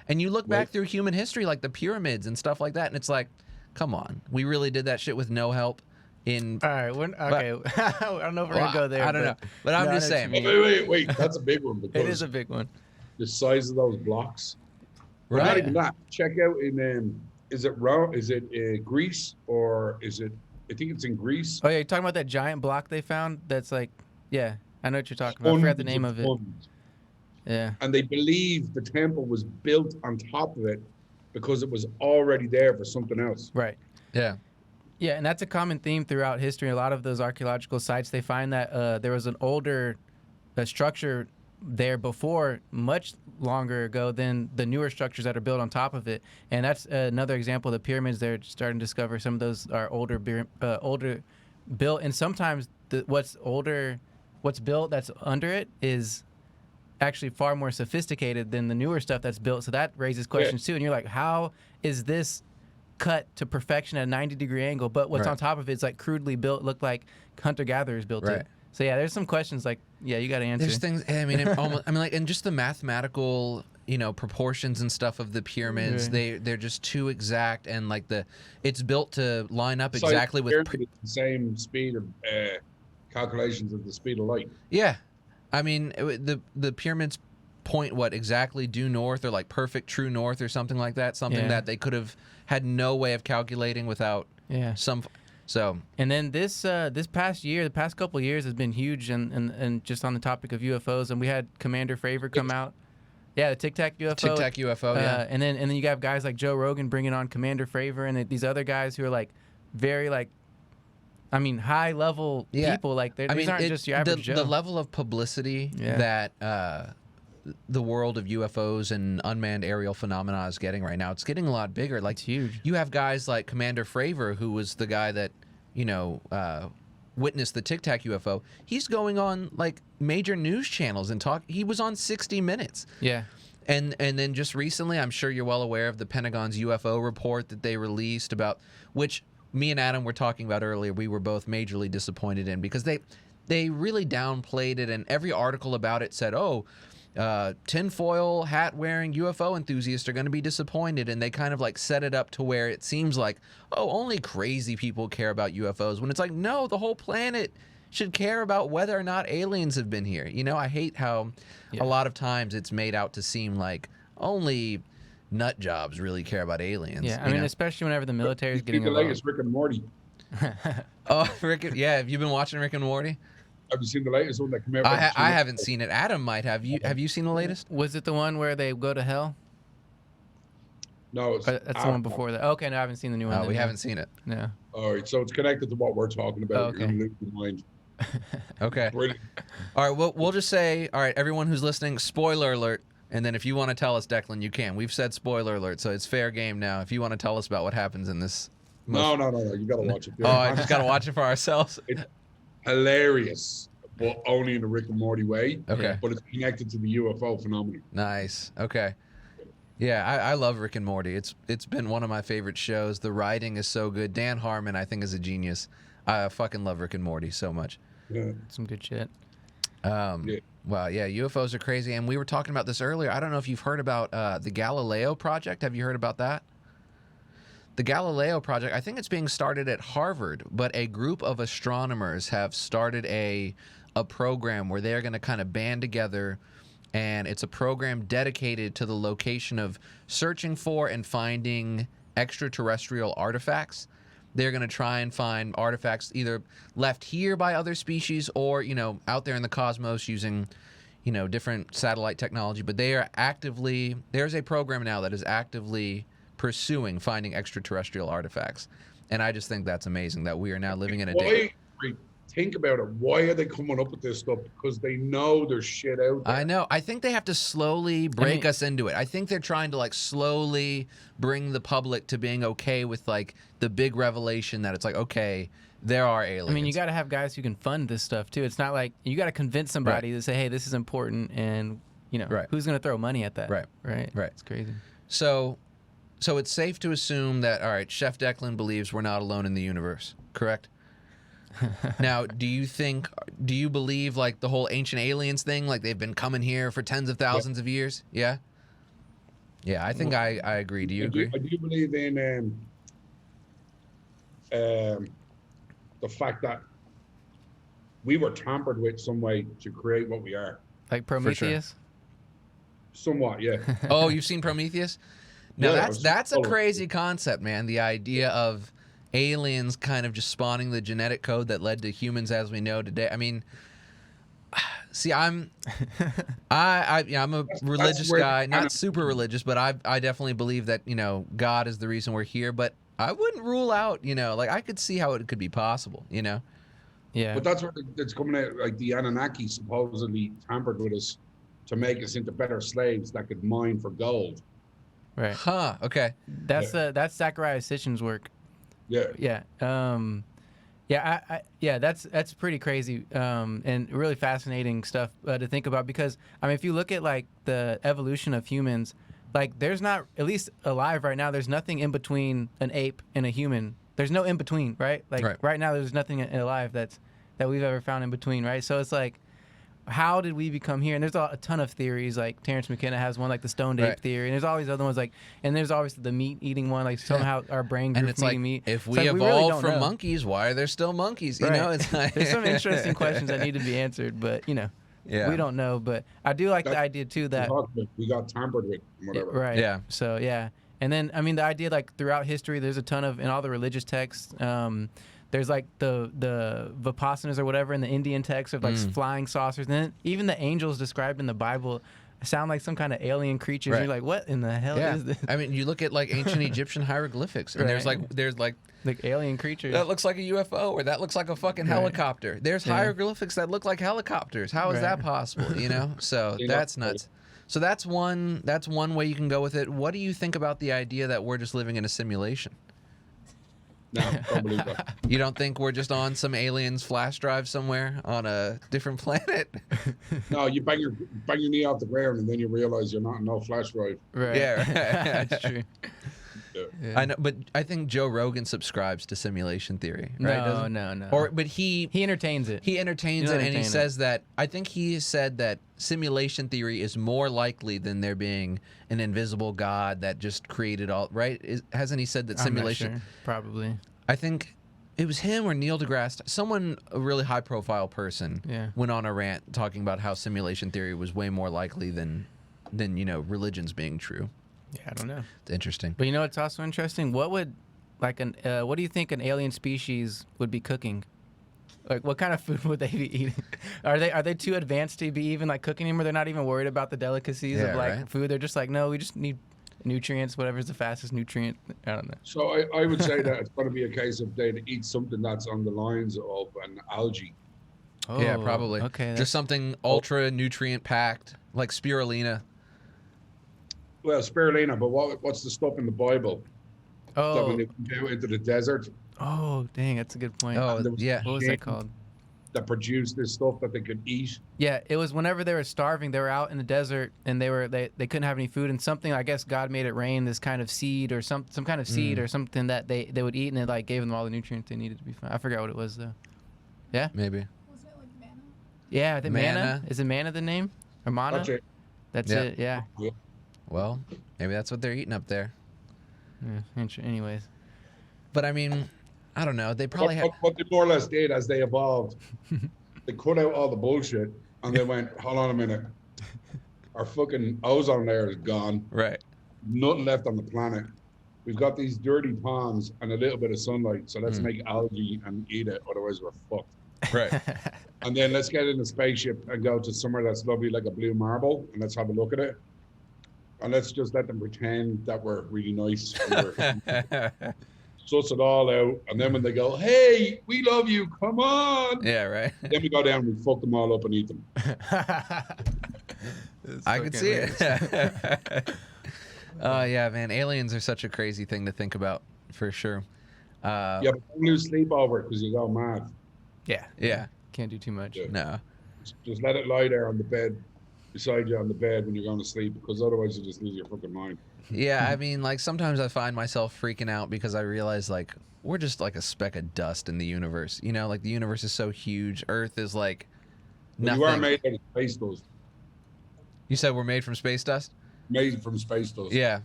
And you look back through human history, like the pyramids and stuff like that, and it's like, come on, we really did that shit with no help. In All right, okay. I don't know if we're Well, gonna go there. I don't know, but I'm No, just I know saying. what you mean. wait. That's a big one because It is a big one. the size of those blocks. But not Right. even that. Check out in is it Rome? Is it Greece or is it? I think it's in Greece. Oh yeah, you're talking about that giant block they found. That's like, yeah, I know what you're talking about. I forgot the name of it. Tons. Yeah. And they believe the temple was built on top of it because it was already there for something else. Right. Yeah. Yeah, and that's a common theme throughout history. A lot of those archaeological sites, they find that there was an older structure there before much longer ago than the newer structures that are built on top of it. And that's another example of the pyramids. They're starting to discover some of those are older built, and sometimes what's built that's under it is actually far more sophisticated than the newer stuff that's built. So that raises questions too. And you're like, how is this cut to perfection at a 90-degree angle? But what's on top of it's like crudely built, looked like hunter-gatherers built it. So yeah, there's some questions like, yeah, you got to answer. There's things. I mean, like, and just the mathematical, proportions and stuff of the pyramids. They're just too exact, and like it's built to line up exactly with the same speed of calculations of the speed of light. Yeah. I mean, the pyramids point exactly due north, or like perfect true north, or something like that. Something that they could have had no way of calculating without some. So. And then this past year, the past couple of years has been huge, and just on the topic of UFOs, and we had Commander Fravor come out. Yeah, the Tic Tac UFO. Tic Tac UFO. Yeah. And then you have guys like Joe Rogan bringing on Commander Fravor, and these other guys who are like very like. I mean, high-level people, like, these aren't just your average Joe. The level of publicity that the world of UFOs and unmanned aerial phenomena is getting right now, it's getting a lot bigger. Like, it's huge. You have guys like Commander Fravor, who was the guy that, witnessed the Tic Tac UFO. He's going on, like, major news channels and talk. He was on 60 Minutes. Yeah. And then just recently, I'm sure you're well aware of the Pentagon's UFO report that they released about which me and Adam were talking about earlier. We were both majorly disappointed in, because they really downplayed it, and every article about it said, tinfoil hat wearing UFO enthusiasts are going to be disappointed, and they kind of like set it up to where it seems like, only crazy people care about UFOs, when it's like, no, the whole planet should care about whether or not aliens have been here. I hate how a lot of times it's made out to seem like only nut jobs really care about aliens. Yeah, I mean, especially whenever the military is getting involved. The latest Rick and Morty. Have you been watching Rick and Morty? Have you seen the latest one that came out? I haven't seen it. Adam might have. Have you seen the latest? Was it the one where they go to hell? No, that's the one before that. Okay, no, I haven't seen the new one. Oh, we haven't seen it. Yeah. All right, so it's connected to what we're talking about. Okay. You're gonna lose your mind. Okay. Brilliant. All right, we'll just say, all right, everyone who's listening, spoiler alert. And then if you want to tell us, Declan, you can. We've said spoiler alert, so it's fair game now. If you want to tell us about what happens in this. No. You got to watch it. I just got to watch it for ourselves. It's hilarious, but only in a Rick and Morty way. Okay. But it's connected to the UFO phenomenon. Nice. Okay. Yeah, I love Rick and Morty. It's been one of my favorite shows. The writing is so good. Dan Harmon, I think, is a genius. I fucking love Rick and Morty so much. Yeah. Some good shit. Wow, yeah, UFOs are crazy, and we were talking about this earlier. I don't know if you've heard about the Galileo Project. Have you heard about that? The Galileo Project, I think it's being started at Harvard, but a group of astronomers have started a program where they're going to kind of band together, and it's a program dedicated to the location of searching for and finding extraterrestrial artifacts. They're going to try and find artifacts either left here by other species or, out there in the cosmos using, different satellite technology. But they are there's a program now that is actively pursuing finding extraterrestrial artifacts. And I just think that's amazing that we are now living in a day. Think about it. Why are they coming up with this stuff? Because they know there's shit out there. I know. I think they have to slowly break us into it. I think they're trying to slowly bring the public to being okay with the big revelation that it's okay, there are aliens. I mean, you got to have guys who can fund this stuff too. It's not like you got to convince somebody to say, hey, this is important, and who's going to throw money at that? Right. It's crazy. So it's safe to assume that, all right, Chef Declan believes we're not alone in the universe, correct? Now, do you believe the whole ancient aliens thing, they've been coming here for tens of thousands of years? Yeah. I think I agree. Do you agree? I do believe in the fact that we were tampered with some way to create what we are. Like Prometheus? Somewhat, yeah. Oh, you've seen Prometheus? Now that's a crazy concept, man. The idea of aliens kind of just spawning the genetic code that led to humans as we know today. I mean, see, I'm a religious guy, not super religious, but I definitely believe that, God is the reason we're here, but I wouldn't rule out, I could see how it could be possible, Yeah. But that's where it's coming out, the Anunnaki supposedly tampered with us to make us into better slaves that could mine for gold. Right. Huh. Okay. That's Zachariah Sitchin's work. Yeah. Yeah. That's pretty crazy and really fascinating stuff to think about, because I mean, if you look at like the evolution of humans, like there's not, at least alive right now, there's nothing in between an ape and a human. There's no in between, right? Like right now, there's nothing alive that we've ever found in between, right? So it's like, how did we become here? And there's a ton of theories. Like Terrence McKenna has one, like the stoned ape theory, and there's all these other ones, like, and there's always the meat eating one, like somehow our brain grew from eating meat. If It's we like, evolved really from monkeys, why are there still monkeys? You Right. know, it's like there's some interesting questions that need to be answered, but we don't know. But I do like the idea too that we got tampered with, whatever. right. Yeah. So yeah, and then I mean the idea, like throughout history, there's a ton of, in all the religious texts. There's like the Vipassanas or whatever in the Indian text of like flying saucers, and then even the angels described in the Bible sound like some kind of alien creatures. Right. You're like, what in the hell is this? I mean, you look at like ancient Egyptian hieroglyphics, and Right. there's like alien creatures. that looks like a UFO, or that looks like a fucking helicopter. There's hieroglyphics that look like helicopters. How is that possible? You know, so that's nuts. So that's one way you can go with it. What do you think about the idea that we're just living in a simulation? No, don't believe that. You don't think we're just on some alien's flash drive somewhere on a different planet? No, you bang your knee off the ground and then you realize you're not in no flash drive. Right. Yeah, right. That's true. Yeah. I know, but I think Joe Rogan subscribes to simulation theory, right? No. But he entertains it. He entertains it, and he says that, I think he said that simulation theory is more likely than there being an invisible God that just created all, right? Hasn't he said that simulation? I'm not sure. Probably. I think it was him or Neil deGrasse, someone, a really high-profile person, went on a rant talking about how simulation theory was way more likely than religions being true. Yeah, I don't know. It's interesting. But you know what's also interesting? What would what do you think an alien species would be cooking? Like, what kind of food would they be eating? Are they too advanced to be even like cooking anymore? They're not even worried about the delicacies of like food. They're just like, no, we just need nutrients, whatever's the fastest nutrient. I don't know. So I would say that it's going to be a case of they'd eat something that's on the lines of an algae. Oh, yeah, probably. Okay. Just something ultra nutrient packed, like spirulina. Well, spirulina, but what's the stuff in the Bible that when Oh, they went out into the desert oh, dang, that's a good point. Oh, there was yeah. What was that called? that produced this stuff that they could eat? Yeah, it was whenever they were starving, they were out in the desert and they couldn't have any food, and something, I guess God made it rain, this kind of seed or some kind of seed or something that they would eat, and it like gave them all the nutrients they needed to be fine. I forgot what it was though. Yeah? Maybe. Wasn't it like manna? Yeah, I think Manna. manna. Is it manna the name? Or mana? That's it. That's Yeah. it, yeah. Well, maybe that's what they're eating up there. Anyways. But I mean, I don't know. They probably have. What they more or less did as they evolved, they cut out all the bullshit and they went, hold on a minute. Our fucking ozone layer is gone. Right. Nothing left on the planet. We've got these dirty ponds and a little bit of sunlight, so let's make algae and eat it, otherwise we're fucked. Right. And then let's get in a spaceship and go to somewhere that's lovely like a blue marble, and let's have a look at it. And let's just let them pretend that we're really nice. And we're suss it all out. And then when they go, hey, we love you, come on. Yeah, right. Then we go down and we fuck them all up and eat them. I could see it. Oh, yeah, man. Aliens are such a crazy thing to think about, for sure. Yeah, but don't lose sleep over it because you go mad. Yeah. Can't do too much. Yeah. No. Just let it lie there on the bed, beside you on the bed when you're going to sleep, because otherwise you just lose your fucking mind. Yeah, I mean, like, sometimes I find myself freaking out because I realize, like, we're just like a speck of dust in the universe. You know, like, the universe is so huge. Earth is, like, But nothing. you are made out of space dust. You said we're made from space dust? Made from space dust. Yeah.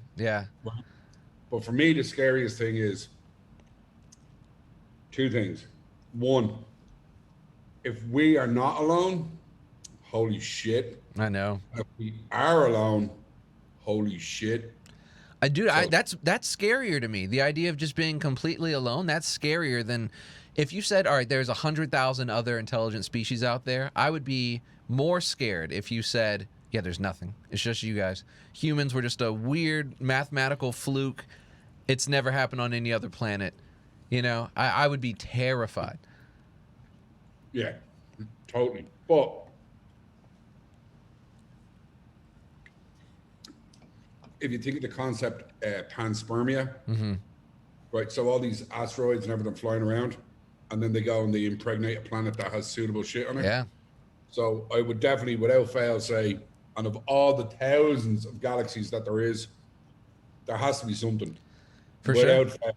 But for me, the scariest thing is two things. One, if we are not alone, holy shit. I know. If we are alone, holy shit. That's scarier to me. The idea of just being completely alone, that's scarier than if you said, all right, there's 100,000 other intelligent species out there. I would be more scared if you said, yeah, there's nothing. It's just you guys. Humans were just a weird mathematical fluke. It's never happened on any other planet. You know, I would be terrified. Yeah, totally. But if you think of the concept panspermia, right? So all these asteroids and everything flying around, and then they go and they impregnate a planet that has suitable shit on it. Yeah. So I would definitely, without fail, say, and of all the thousands of galaxies that there has to be something. For without sure. fail.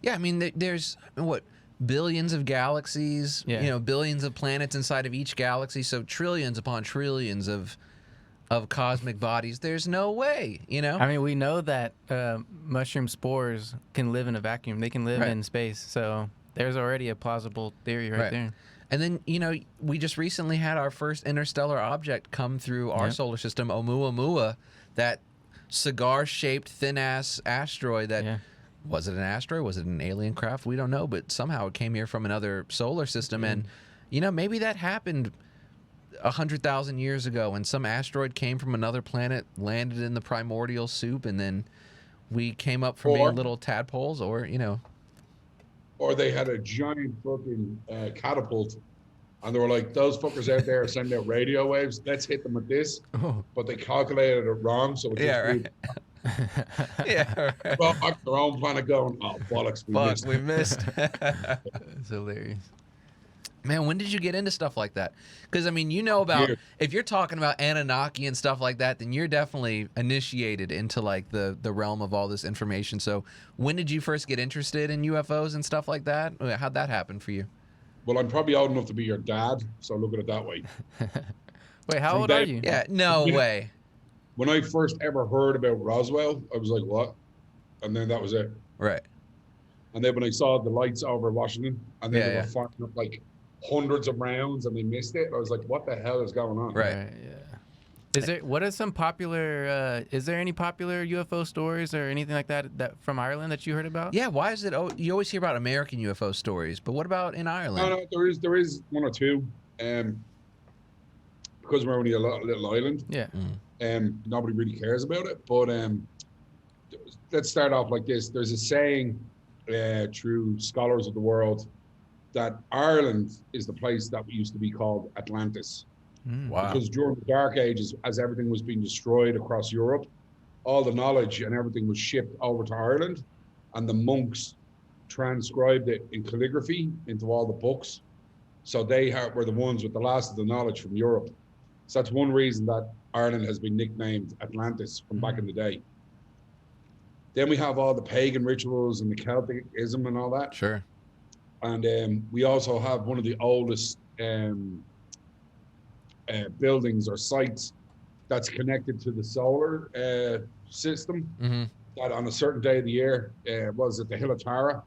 Yeah, I mean, there's what, billions of galaxies, billions of planets inside of each galaxy, so trillions upon trillions of cosmic bodies. There's no way, I mean, we know that mushroom spores can live in a vacuum. They can live in space, so there's already a plausible theory right there. And then, we just recently had our first interstellar object come through our solar system, Oumuamua, that cigar-shaped, thin-ass asteroid that... Was it an asteroid? Was it an alien craft? We don't know, but somehow it came here from another solar system. And, maybe that happened 100,000 years ago when some asteroid came from another planet, landed in the primordial soup, and then we came up from being little tadpoles, or. Or they had a giant fucking catapult, and they were like, those fuckers out there are sending out radio waves. Let's hit them with this. But they calculated it wrong, so it just Right. Well, back to their own planet going, oh, bollocks, we missed. It's hilarious. Man, when did you get into stuff like that? Because, about, if you're talking about Anunnaki and stuff like that, then you're definitely initiated into, like, the realm of all this information. So when did you first get interested in UFOs and stuff like that? How'd that happen for you? Well, I'm probably old enough to be your dad, so look at it that way. Wait, how old are you? Yeah, no way. When I first ever heard about Roswell, I was like, what? And then that was it. Right. And then when I saw the lights over Washington, and then they were firing up, like, hundreds of rounds, and they missed it, I was like, what the hell is going on? Right. Is there any popular UFO stories or anything like that from Ireland that you heard about? Yeah, why is it, you always hear about American UFO stories, but what about in Ireland? No, there is one or two, because we're only a little island. Yeah. Nobody really cares about it, but let's start off like this. There's a saying through scholars of the world that Ireland is the place that used to be called Atlantis. Wow. Because during the Dark Ages, as everything was being destroyed across Europe, all the knowledge and everything was shipped over to Ireland, and the monks transcribed it in calligraphy into all the books. So they were the ones with the last of the knowledge from Europe. So that's one reason that Ireland has been nicknamed Atlantis from back in the day. Then we have all the pagan rituals and the Celticism and all that. Sure. And we also have one of the oldest buildings or sites that's connected to the solar system. That on a certain day of the year, was at the Hill of Tara.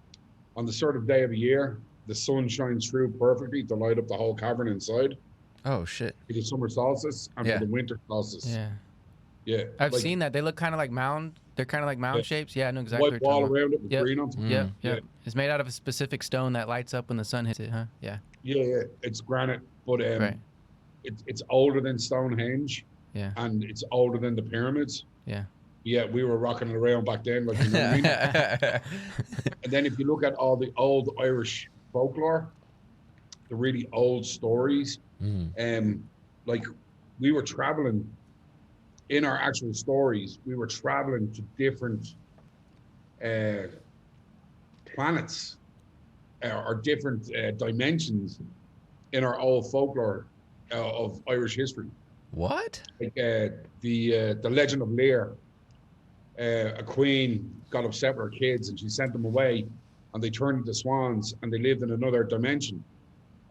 On the certain day of the year, the sun shines through perfectly to light up the whole cavern inside. Oh, shit. For the summer solstice and for the winter solstice. Yeah. I've seen that. They look kind of like mound. They're kind of like mound shapes. Yeah, I know exactly. White wall around it with green on top. Yeah. It's made out of a specific stone that lights up when the sun hits it, huh? Yeah. Yeah. It's granite, but it's older than Stonehenge. Yeah. And it's older than the pyramids. Yeah. Yeah, we were rocking it around back then. Like, you know what I mean? And then if you look at all the old Irish folklore, the really old stories, like we were traveling in our actual stories, we were traveling to different planets or different dimensions in our old folklore of Irish history. What? Like the Legend of Lear. A queen got upset with her kids and she sent them away, and they turned into swans and they lived in another dimension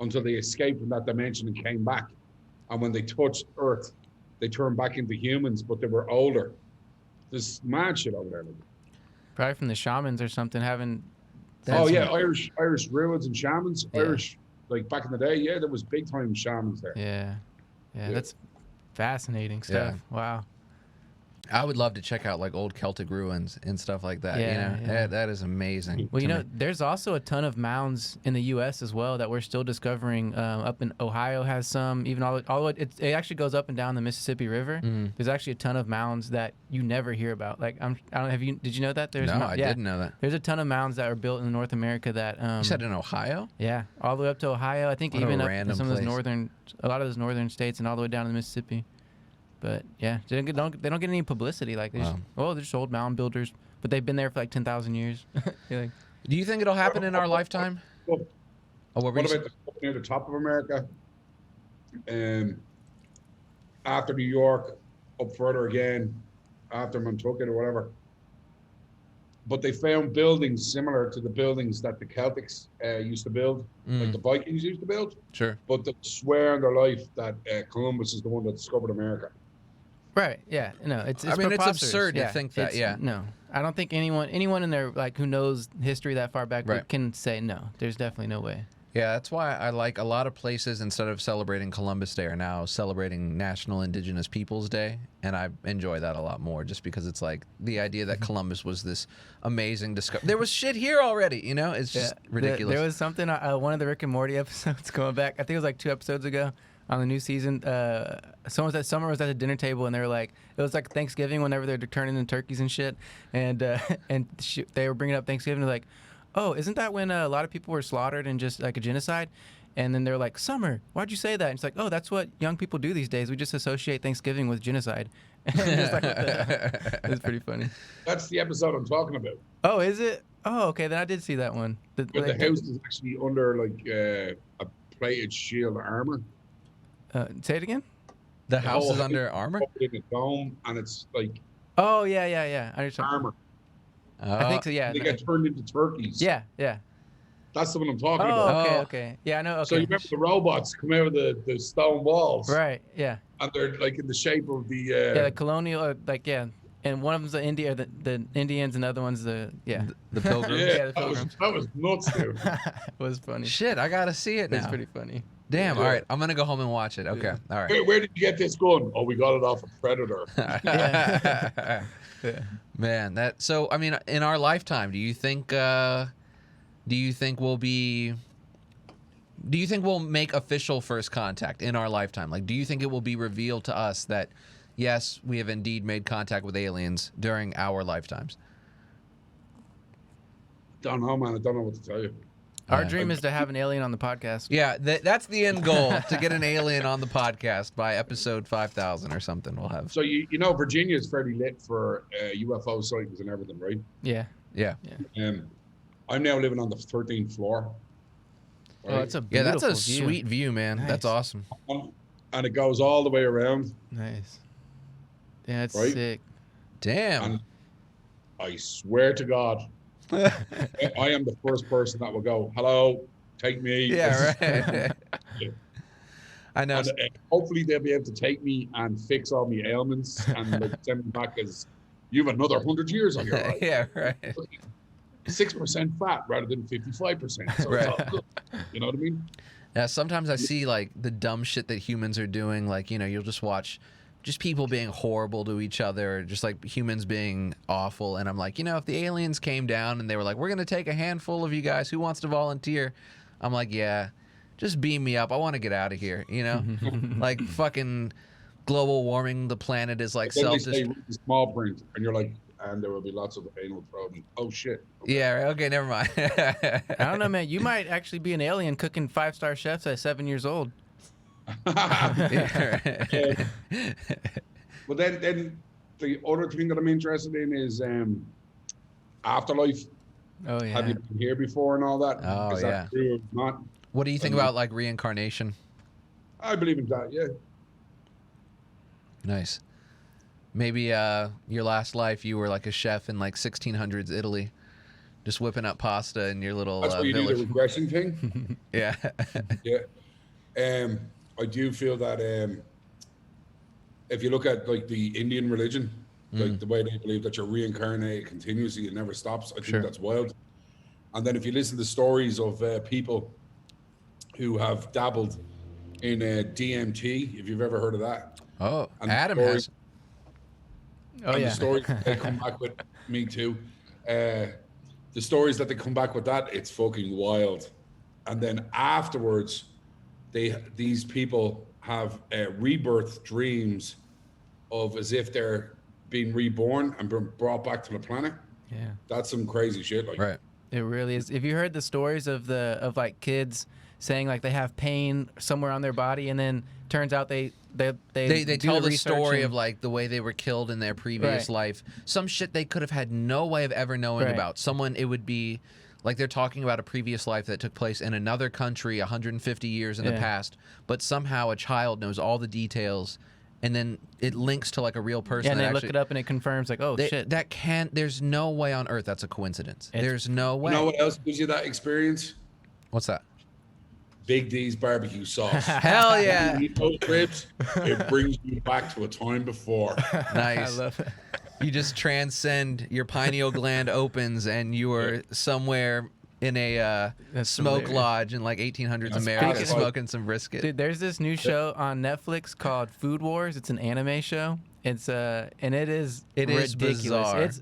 until they escaped from that dimension and came back. And when they touched Earth, they turned back into humans, but they were older. There's mad shit over there. Probably from the shamans or something having. Irish druids and shamans. Yeah. Irish, like back in the day, there was big time shamans there. Yeah, that's fascinating stuff. Yeah. Wow. I would love to check out like old Celtic ruins and stuff like that. That is amazing. Well, there's also a ton of mounds in the U.S. as well that we're still discovering. Up in Ohio has some, even all it actually goes up and down the Mississippi River. There's actually a ton of mounds that you never hear about. Like did you know that? I didn't know that. There's a ton of mounds that are built in North America that. You said in Ohio? Yeah, all the way up to Ohio. I think What even a up in random some of place. a lot of those northern states and all the way down to the Mississippi. But yeah, they don't get any publicity. Like, they're just old mound builders, but they've been there for like 10,000 years. You're like, Do you think it'll happen in our lifetime? Well, What what about near the top of America? After New York, up further again, after Nantucket or whatever. But they found buildings similar to the buildings that the Celtics used to build, like the Vikings used to build. Sure. But they swear in their life that Columbus is the one that discovered America. right? Yeah, no, it's. I mean, it's preposterous. absurd to Yeah, think that. it's- Yeah. No, I don't think anyone in there like who knows history that far back Right. can say no. There's definitely no way. Yeah, that's why I like a lot of places, instead of celebrating Columbus Day, are now celebrating National Indigenous Peoples Day, and I enjoy that a lot more, just because it's like the idea that Columbus was this amazing discovery. There was shit here already, you know? It's just ridiculous. There was something one of the Rick and Morty episodes going back. I think it was like 2 episodes ago on the new season. Summer was at the dinner table, and they were like, it was like Thanksgiving whenever they're turning in turkeys and shit, and they were bringing up Thanksgiving. They're like, oh, isn't that when a lot of people were slaughtered and just like a genocide? And then they're like, Summer, why'd you say that? And it's like, oh, that's what young people do these days. We just associate Thanksgiving with genocide. And it's like, what the hell? It's pretty funny. That's the episode I'm talking about. Oh, is it? Oh, okay. Then I did see that one. But the house is actually under like a plated shield armor. Say it again? The house whole is under house armor? covered in a dome, and it's like Oh, yeah. I understand. armor. I think so, yeah. They get turned into turkeys. Yeah. That's the one I'm talking Oh, about. okay. Yeah, I know. Okay. So you remember the robots come out of the stone walls, Right, yeah. and they're like in the shape of the Yeah, the colonial, and one of them's the Indians, and the other one's the Pilgrims. Yeah, the that Pilgrims. was nuts, dude. It was funny. Shit, I gotta see it It's now. pretty funny. Damn, Yeah. all right. I'm gonna go home and watch it. Okay, all right. Where did you get this gun? Oh, we got it off a Predator. Man, so I mean, in our lifetime, do you think we'll make official first contact in our lifetime? Like, do you think it will be revealed to us that yes, we have indeed made contact with aliens during our lifetimes? Don't know, man. I don't know what to tell you. Our dream is to have an alien on the podcast. Yeah, that's the end goal, to get an alien on the podcast by episode 5,000 or something. We'll have. So you know Virginia is fairly lit for UFO sightings and everything, right? Yeah. Yeah. I'm now living on the 13th floor. Oh, that's a Yeah, beautiful that's a view. sweet view, man. Nice. That's awesome. And it goes all the way around. Nice. Yeah, that's Right? sick. Damn. And I swear to God, I am the first person that will go, hello, take me. Yeah, right. I know. And, hopefully they'll be able to take me and fix all my ailments and like, send me back as you have another 100 years on your life. Yeah, right. 6% fat rather than 55%. So Right. it's all good. You know what I mean? Yeah, sometimes I see like the dumb shit that humans are doing. Like, you know, you'll just watch just people being horrible to each other, just like humans being awful. And I'm like, you know, if the aliens came down and they were like, we're going to take a handful of you guys, who wants to volunteer? I'm like, yeah, just beam me up. I want to get out of here, you know? Like fucking global warming, the planet is like Then they self. say read the small print and you're like, and there will be lots of anal probing. Oh shit. Yeah, right, okay, never mind. I don't know, man. You might actually be an alien cooking 5-star chefs at 7 years old. Yeah, right. But then the other thing that I'm interested in is afterlife. Oh, yeah. Have you been here before and all that? Oh, Is yeah. that true or not? What do you think about like reincarnation? I believe in that, yeah. Nice. Maybe your last life you were like a chef in like 1600s Italy, just whipping up pasta in your little That's why you do village. the regression thing. Yeah. Yeah. I do feel that if you look at like the Indian religion, like the way they believe that you're reincarnated continuously, it never stops. I think Sure. that's wild. And then if you listen to stories of people who have dabbled in DMT, if you've ever heard of that. Oh, And the Adam story- has. Oh, and yeah. the stories that they come back with, me too. The stories that they come back with that, it's fucking wild. And then afterwards, these people have rebirth dreams of as if they're being reborn and been brought back to the planet. Yeah. That's some crazy shit. Like, Right. It really is. Have you heard the stories of like kids saying like they have pain somewhere on their body and then turns out they They do tell the research story and- of like the way they were killed in their previous Right. life. Some shit they could have had no way of ever knowing Right. about. Someone, it would be like they're talking about a previous life that took place in another country 150 years in the Yeah. past, but somehow a child knows all the details, and then it links to like a real person. Yeah, and that they look actually- it up and it confirms like, oh shit. That can't. There's no way on earth that's a coincidence. It's- There's no way. You know what else gives you that experience? What's that? Big D's barbecue sauce. Hell yeah! You eat those ribs, it brings you back to a time before. Nice. I love it. You just transcend. Your pineal gland opens, and you are somewhere in a That's smoke hilarious. lodge in like 1800s That's America, awesome. smoking some brisket. Dude, there's this new show on Netflix called Food Wars. It's an anime show. It's and it is ridiculous.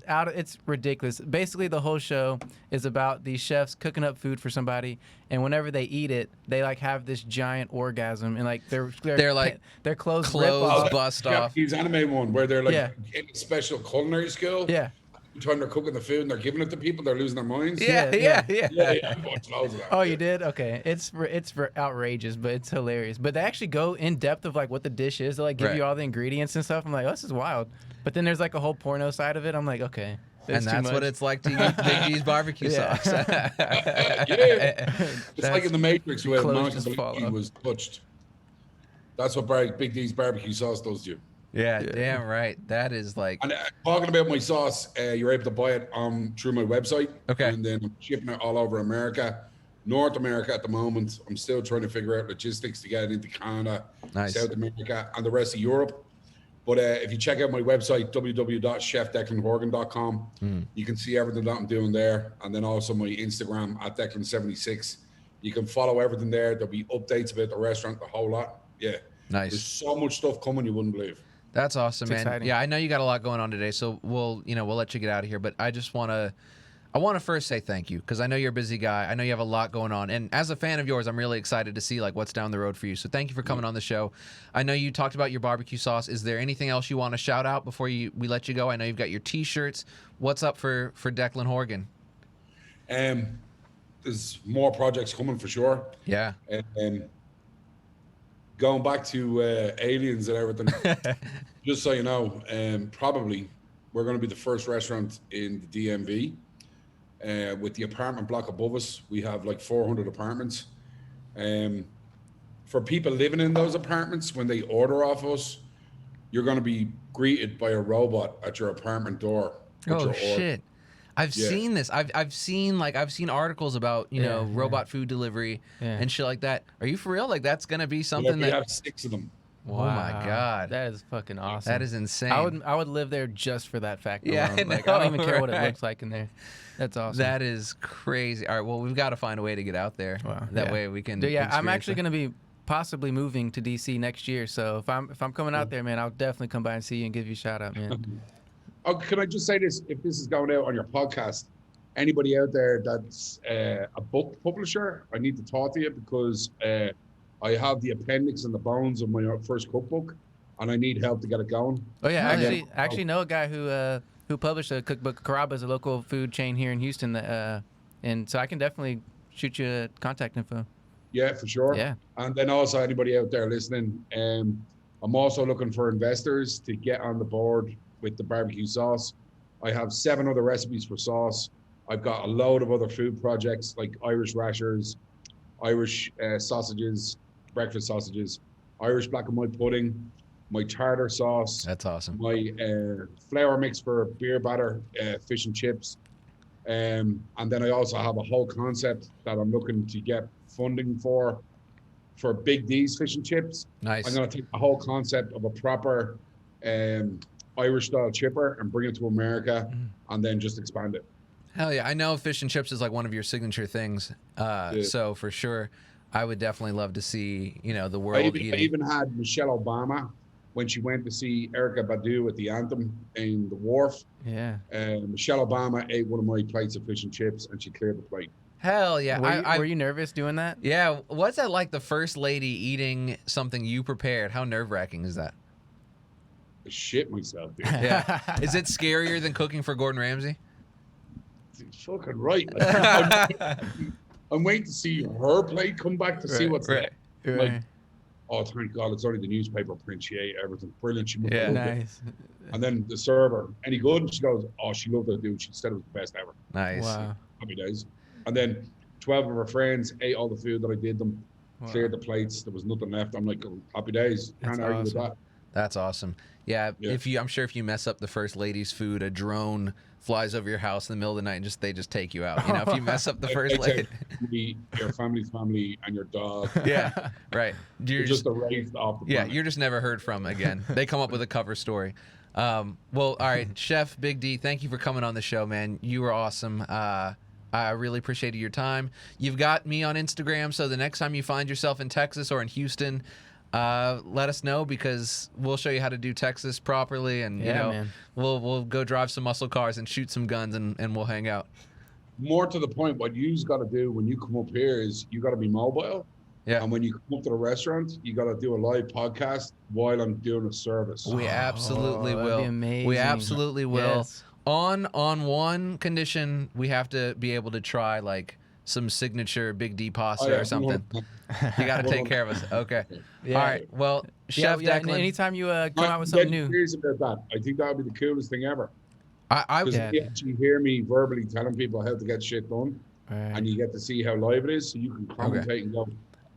bizarre. It's ridiculous. Basically, the whole show is about these chefs cooking up food for somebody, and whenever they eat it, they like have this giant orgasm, and like their clothes rip clothes off. bust off. Japanese anime one where they're like Yeah. in a special culinary skill. Yeah. Every time they're cooking the food and they're giving it to people, they're losing their minds. Yeah. Yeah, I watched loads of that. Oh, you did? Okay. It's outrageous, but it's hilarious. But they actually go in depth of like what the dish is. They like give Right. you all the ingredients and stuff. I'm like, oh, this is wild. But then there's like a whole porno side of it. I'm like, okay. And that's what it's like to eat Big G's barbecue Yeah. sauce. It's like in the Matrix where clothes Monica just fall Bellucci off. was touched. That's what Big D's barbecue sauce does to you. Yeah, damn right. That is like And talking about my sauce, you're able to buy it through my website. Okay. And then I'm shipping it all over America, North America at the moment. I'm still trying to figure out logistics to get it into Canada, Nice. South America, and the rest of Europe. But if you check out my website, www.chefdeclanhorgan.com, you can see everything that I'm doing there. And then also my Instagram at Declan76. You can follow everything there. There'll be updates about the restaurant, the whole lot. Yeah. nice. There's so much stuff coming you wouldn't believe. That's awesome, It's man. exciting. Yeah, I know you got a lot going on today, so we'll let you get out of here. But I just want to first say thank you because I know you're a busy guy. I know you have a lot going on, and as a fan of yours, I'm really excited to see like what's down the road for you. So thank you for coming on the show. I know you talked about your barbecue sauce. Is there anything else you want to shout out before we let you go? I know you've got your T-shirts. What's up for Declan Horgan? There's more projects coming for sure. Yeah. Going back to aliens and everything, just so you know, probably we're going to be the first restaurant in the DMV. With the apartment block above us, we have like 400 apartments. For people living in those apartments, when they order off us, you're going to be greeted by a robot at your apartment door. with Oh your order. shit. I've Yeah. seen this. I've seen articles about, robot food delivery Yeah. and shit like that. Are you for real? Like that's going to be Yeah, something we that have 6 of them. Oh my God. That is fucking awesome. That is insane. I would live there just for that fact Yeah, alone. I Like, I don't know, even care what it right? looks like in there. That's awesome. That is crazy. All right, well, we've got to find a way to get out there. Wow, That yeah. way we can. Dude, yeah, I'm experience actually it. going to be possibly moving to DC next year. So if I'm coming out there, man, I'll definitely come by and see you and give you a shout out, man. Oh, can I just say this? If this is going out on your podcast, anybody out there that's a book publisher, I need to talk to you because I have the appendix and the bones of my first cookbook, and I need help to get it going. Oh yeah, Oh, yeah. I actually know a guy who published a cookbook. Carrabba's a local food chain here in Houston, and so I can definitely shoot you a contact info. Yeah, for sure. Yeah. And then also anybody out there listening, I'm also looking for investors to get on the board with the barbecue sauce. I have 7 other recipes for sauce. I've got a load of other food projects like Irish rashers, Irish sausages, breakfast sausages, Irish black and white pudding, my tartar sauce, That's awesome. my flour mix for beer batter, fish and chips. And then I also have a whole concept that I'm looking to get funding for Big D's fish and chips. Nice. I'm going to take the whole concept of a proper Irish style chipper and bring it to America and then just expand it. Hell yeah. I know fish and chips is like one of your signature things. So for sure, I would definitely love to see, the world I eating. even had Michelle Obama when she went to see Erykah Badu at the Anthem in the Wharf. Yeah. Michelle Obama ate one of my plates of fish and chips and she cleared the plate. Hell yeah. Were you nervous doing that? Yeah. What's that like, the first lady eating something you prepared? How nerve-wracking is that? I shit myself, dude. Yeah. Is it scarier than cooking for Gordon Ramsay? It's fucking right. I'm waiting to see her plate come back to see what's right. there. Like, oh, thank God, it's only the newspaper print. She ate everything. Brilliant. She must Yeah. have loved it. Nice. And then the server, any good? And she goes, oh, she loved it, dude. She said it was the best ever. Nice. Wow. Happy days. And then 12 of her friends ate all the food that I did them, cleared the plates. There was nothing left. I'm like, oh, happy days. Can't That's argue with awesome. that. That's awesome. Yeah, Yeah. I'm sure if you mess up the first lady's food, a drone flies over your house in the middle of the night and they just take you out. You know, if you mess up the first lady. Your family, and your dog. Yeah, right. You're just erased off the planet. you're just never heard from again. They come up with a cover story. Well, all right, Chef Big D, thank you for coming on the show, man. You were awesome. I really appreciated your time. You've got me on Instagram, so the next time you find yourself in Texas or in Houston, let us know, because we'll show you how to do Texas properly, and you know, man. we'll go drive some muscle cars and shoot some guns, and we'll hang out. More to the point, what you've got to do when you come up here is you got to be mobile. Yeah. And when you come up to the restaurant, you got to do a live podcast while I'm doing a service. We absolutely that'd will. be amazing. We absolutely will. Yes. On one condition, we have to be able to try like some signature Big D pasta or something. You got to take care of us. Okay. Yeah. All right. Well, Chef yeah, and Declan. anytime you come out with I'm something dead new. serious about that. I think that would be the coolest thing ever. I Because Yeah. you actually hear me verbally telling people how to get shit done, Right. and you get to see how live it is, so you can commentate and go,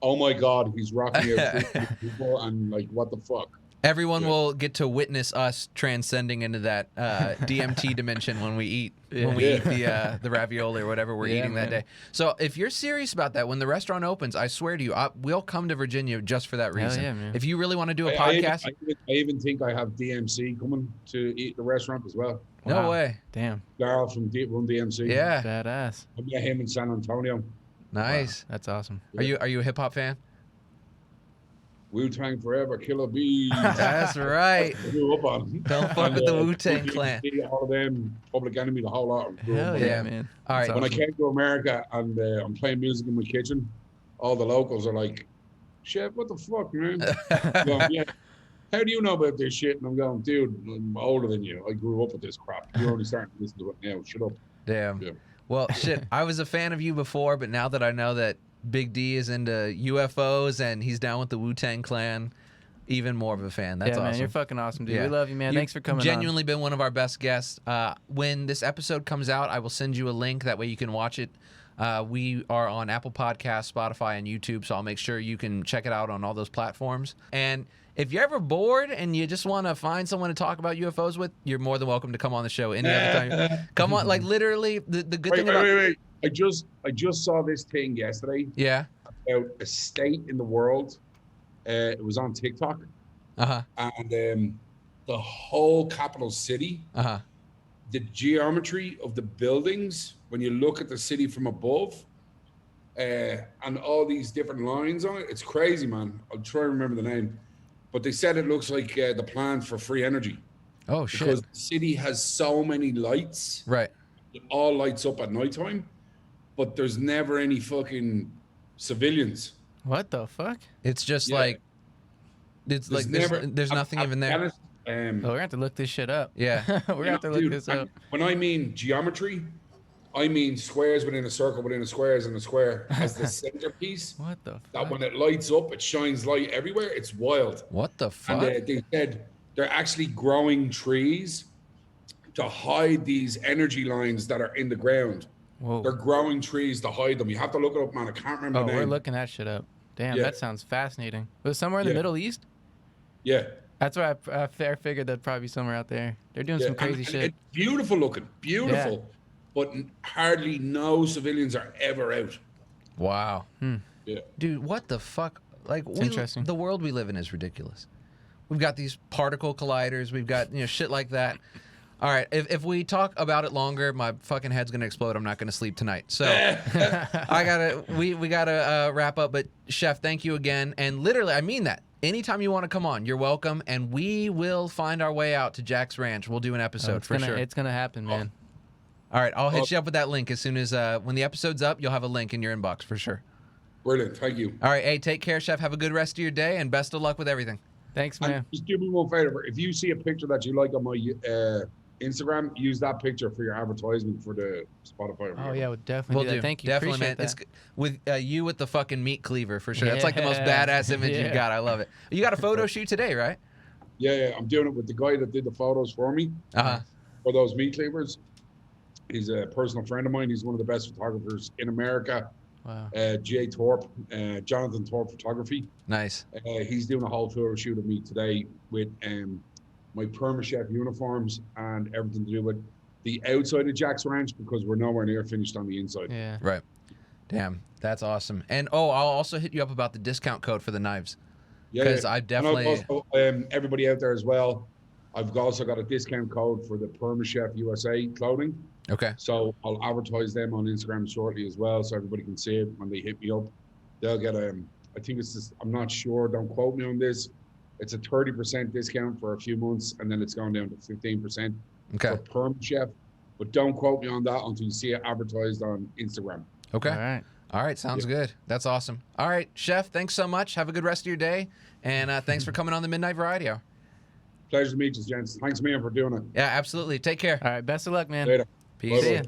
"Oh my God, he's rocking out 300 people," and like, what the fuck? Everyone will get to witness us transcending into that DMT dimension when we eat eat the ravioli or whatever we're eating that man. day. So if you're serious about that, when the restaurant opens, I swear to you, we'll come to Virginia just for that Hell reason. yeah, man. If you really want to do a I podcast, even think I have DMC coming to eat at the restaurant as well. no Wow. way. Damn. Darryl from Run DMC. Yeah, Badass. I met him in San Antonio. nice. That's awesome. Are you a hip hop fan? Wu-Tang forever, Killer Bees. That's right. I grew up on. Don't fuck with the Wu-Tang DMC, Clan. All of them, Public Enemy, the whole lot. I grew up Hell on. yeah, Yeah. man. All right. That's When I awesome. came to America and I'm playing music in my kitchen, all the locals are like, "Chef, what the fuck, man?" I'm going, yeah. How do you know about this shit? And I'm going, dude, I'm older than you. I grew up with this crap. You're only starting to listen to it now. Shut up. Damn. Yeah. Well, shit. I was a fan of you before, but now that I know that Big D is into UFOs and he's down with the Wu-Tang Clan, even more of a fan. That's yeah, man, awesome. you're fucking awesome, dude. Yeah. We love you, man. You've Thanks for coming genuinely been one of our best guests. When this episode comes out, I will send you a link. That way you can watch it. We are on Apple Podcasts, Spotify, and YouTube, so I'll make sure you can check it out on all those platforms. And if you're ever bored and you just want to find someone to talk about UFOs with, you're more than welcome to come on the show any other time. Come on, like literally, the good thing about Wait. I just saw this thing yesterday yeah, about a state in the world. It was on TikTok. And the whole capital city, the geometry of the buildings, when you look at the city from above, and all these different lines on it, it's crazy, man. I'll try to remember the name. But they said it looks like the plan for free energy. Oh shit! Because the city has so many lights. Right. It all lights up at nighttime, but there's never any fucking civilians. What the fuck? It's just Yeah. like it's like there's nothing even there. Oh, we're gonna have to look this shit up. Yeah. We're gonna have to look Dude, this and up. when I mean geometry, I mean squares within a circle within a square and a square as the centerpiece. What the That fuck? when it lights up, it shines light everywhere. It's wild. What the fuck? And they said they're actually growing trees to hide these energy lines that are in the ground. Whoa. They're growing trees to hide them. You have to look it up, man. I can't remember Oh, the we're name. looking that shit up. Damn, Yeah. that sounds fascinating. It was somewhere in the Yeah. Middle East? Yeah. That's where I figured that'd probably be somewhere out there. They're doing some crazy and shit. It's beautiful looking, beautiful, but hardly no civilians are ever out. Wow. Yeah. Dude, what the fuck? Like, interesting. the world we live in is ridiculous. We've got these particle colliders. We've got shit like that. All right, if we talk about it longer, my fucking head's gonna explode. I'm not gonna sleep tonight. So we gotta wrap up. But Chef, thank you again. And literally, I mean that. Anytime you want to come on, you're welcome. And we will find our way out to Jack's Ranch. We'll do an episode for sure. It's gonna happen, man. All right, I'll hit you up with that link as soon as when the episode's up. You'll have a link in your inbox for sure. Brilliant. Thank you. All right, hey, take care, Chef. Have a good rest of your day, and best of luck with everything. Thanks, And man. just do me one favor. If you see a picture that you like on my Instagram, use that picture for your advertisement for the Spotify. Oh yeah, we'll definitely do that. Thank you. Definitely, Appreciate man. that. It's with you with the fucking meat cleaver for sure. That's like the most badass image you've got. I love it. You got a photo shoot today, right? Yeah, I'm doing it with the guy that did the photos for me for those meat cleavers. He's a personal friend of mine. He's one of the best photographers in America. Wow. Jay Thorpe, Jonathan Thorpe Photography. Nice. He's doing a whole photo shoot of me today with my Perma Chef uniforms and everything to do with the outside of Jack's Ranch because we're nowhere near finished on the inside. Yeah. Right. Damn, that's awesome. And I'll also hit you up about the discount code for the knives. Because I definitely. And also, everybody out there as well, I've also got a discount code for the Perma Chef USA clothing. Okay. So I'll advertise them on Instagram shortly as well, so everybody can see it when they hit me up. They'll get I think it's just, I'm not sure, don't quote me on this. It's a 30% discount for a few months, and then it's gone down to 15% for Perm Chef. But don't quote me on that until you see it advertised on Instagram. Okay. All right. Sounds good. That's awesome. All right, Chef, thanks so much. Have a good rest of your day, and thanks for coming on the Midnight Variety Hour. Pleasure to meet you, gents. Thanks, man, for doing it. Yeah, absolutely. Take care. All right. Best of luck, man. Later. Peace. See ya.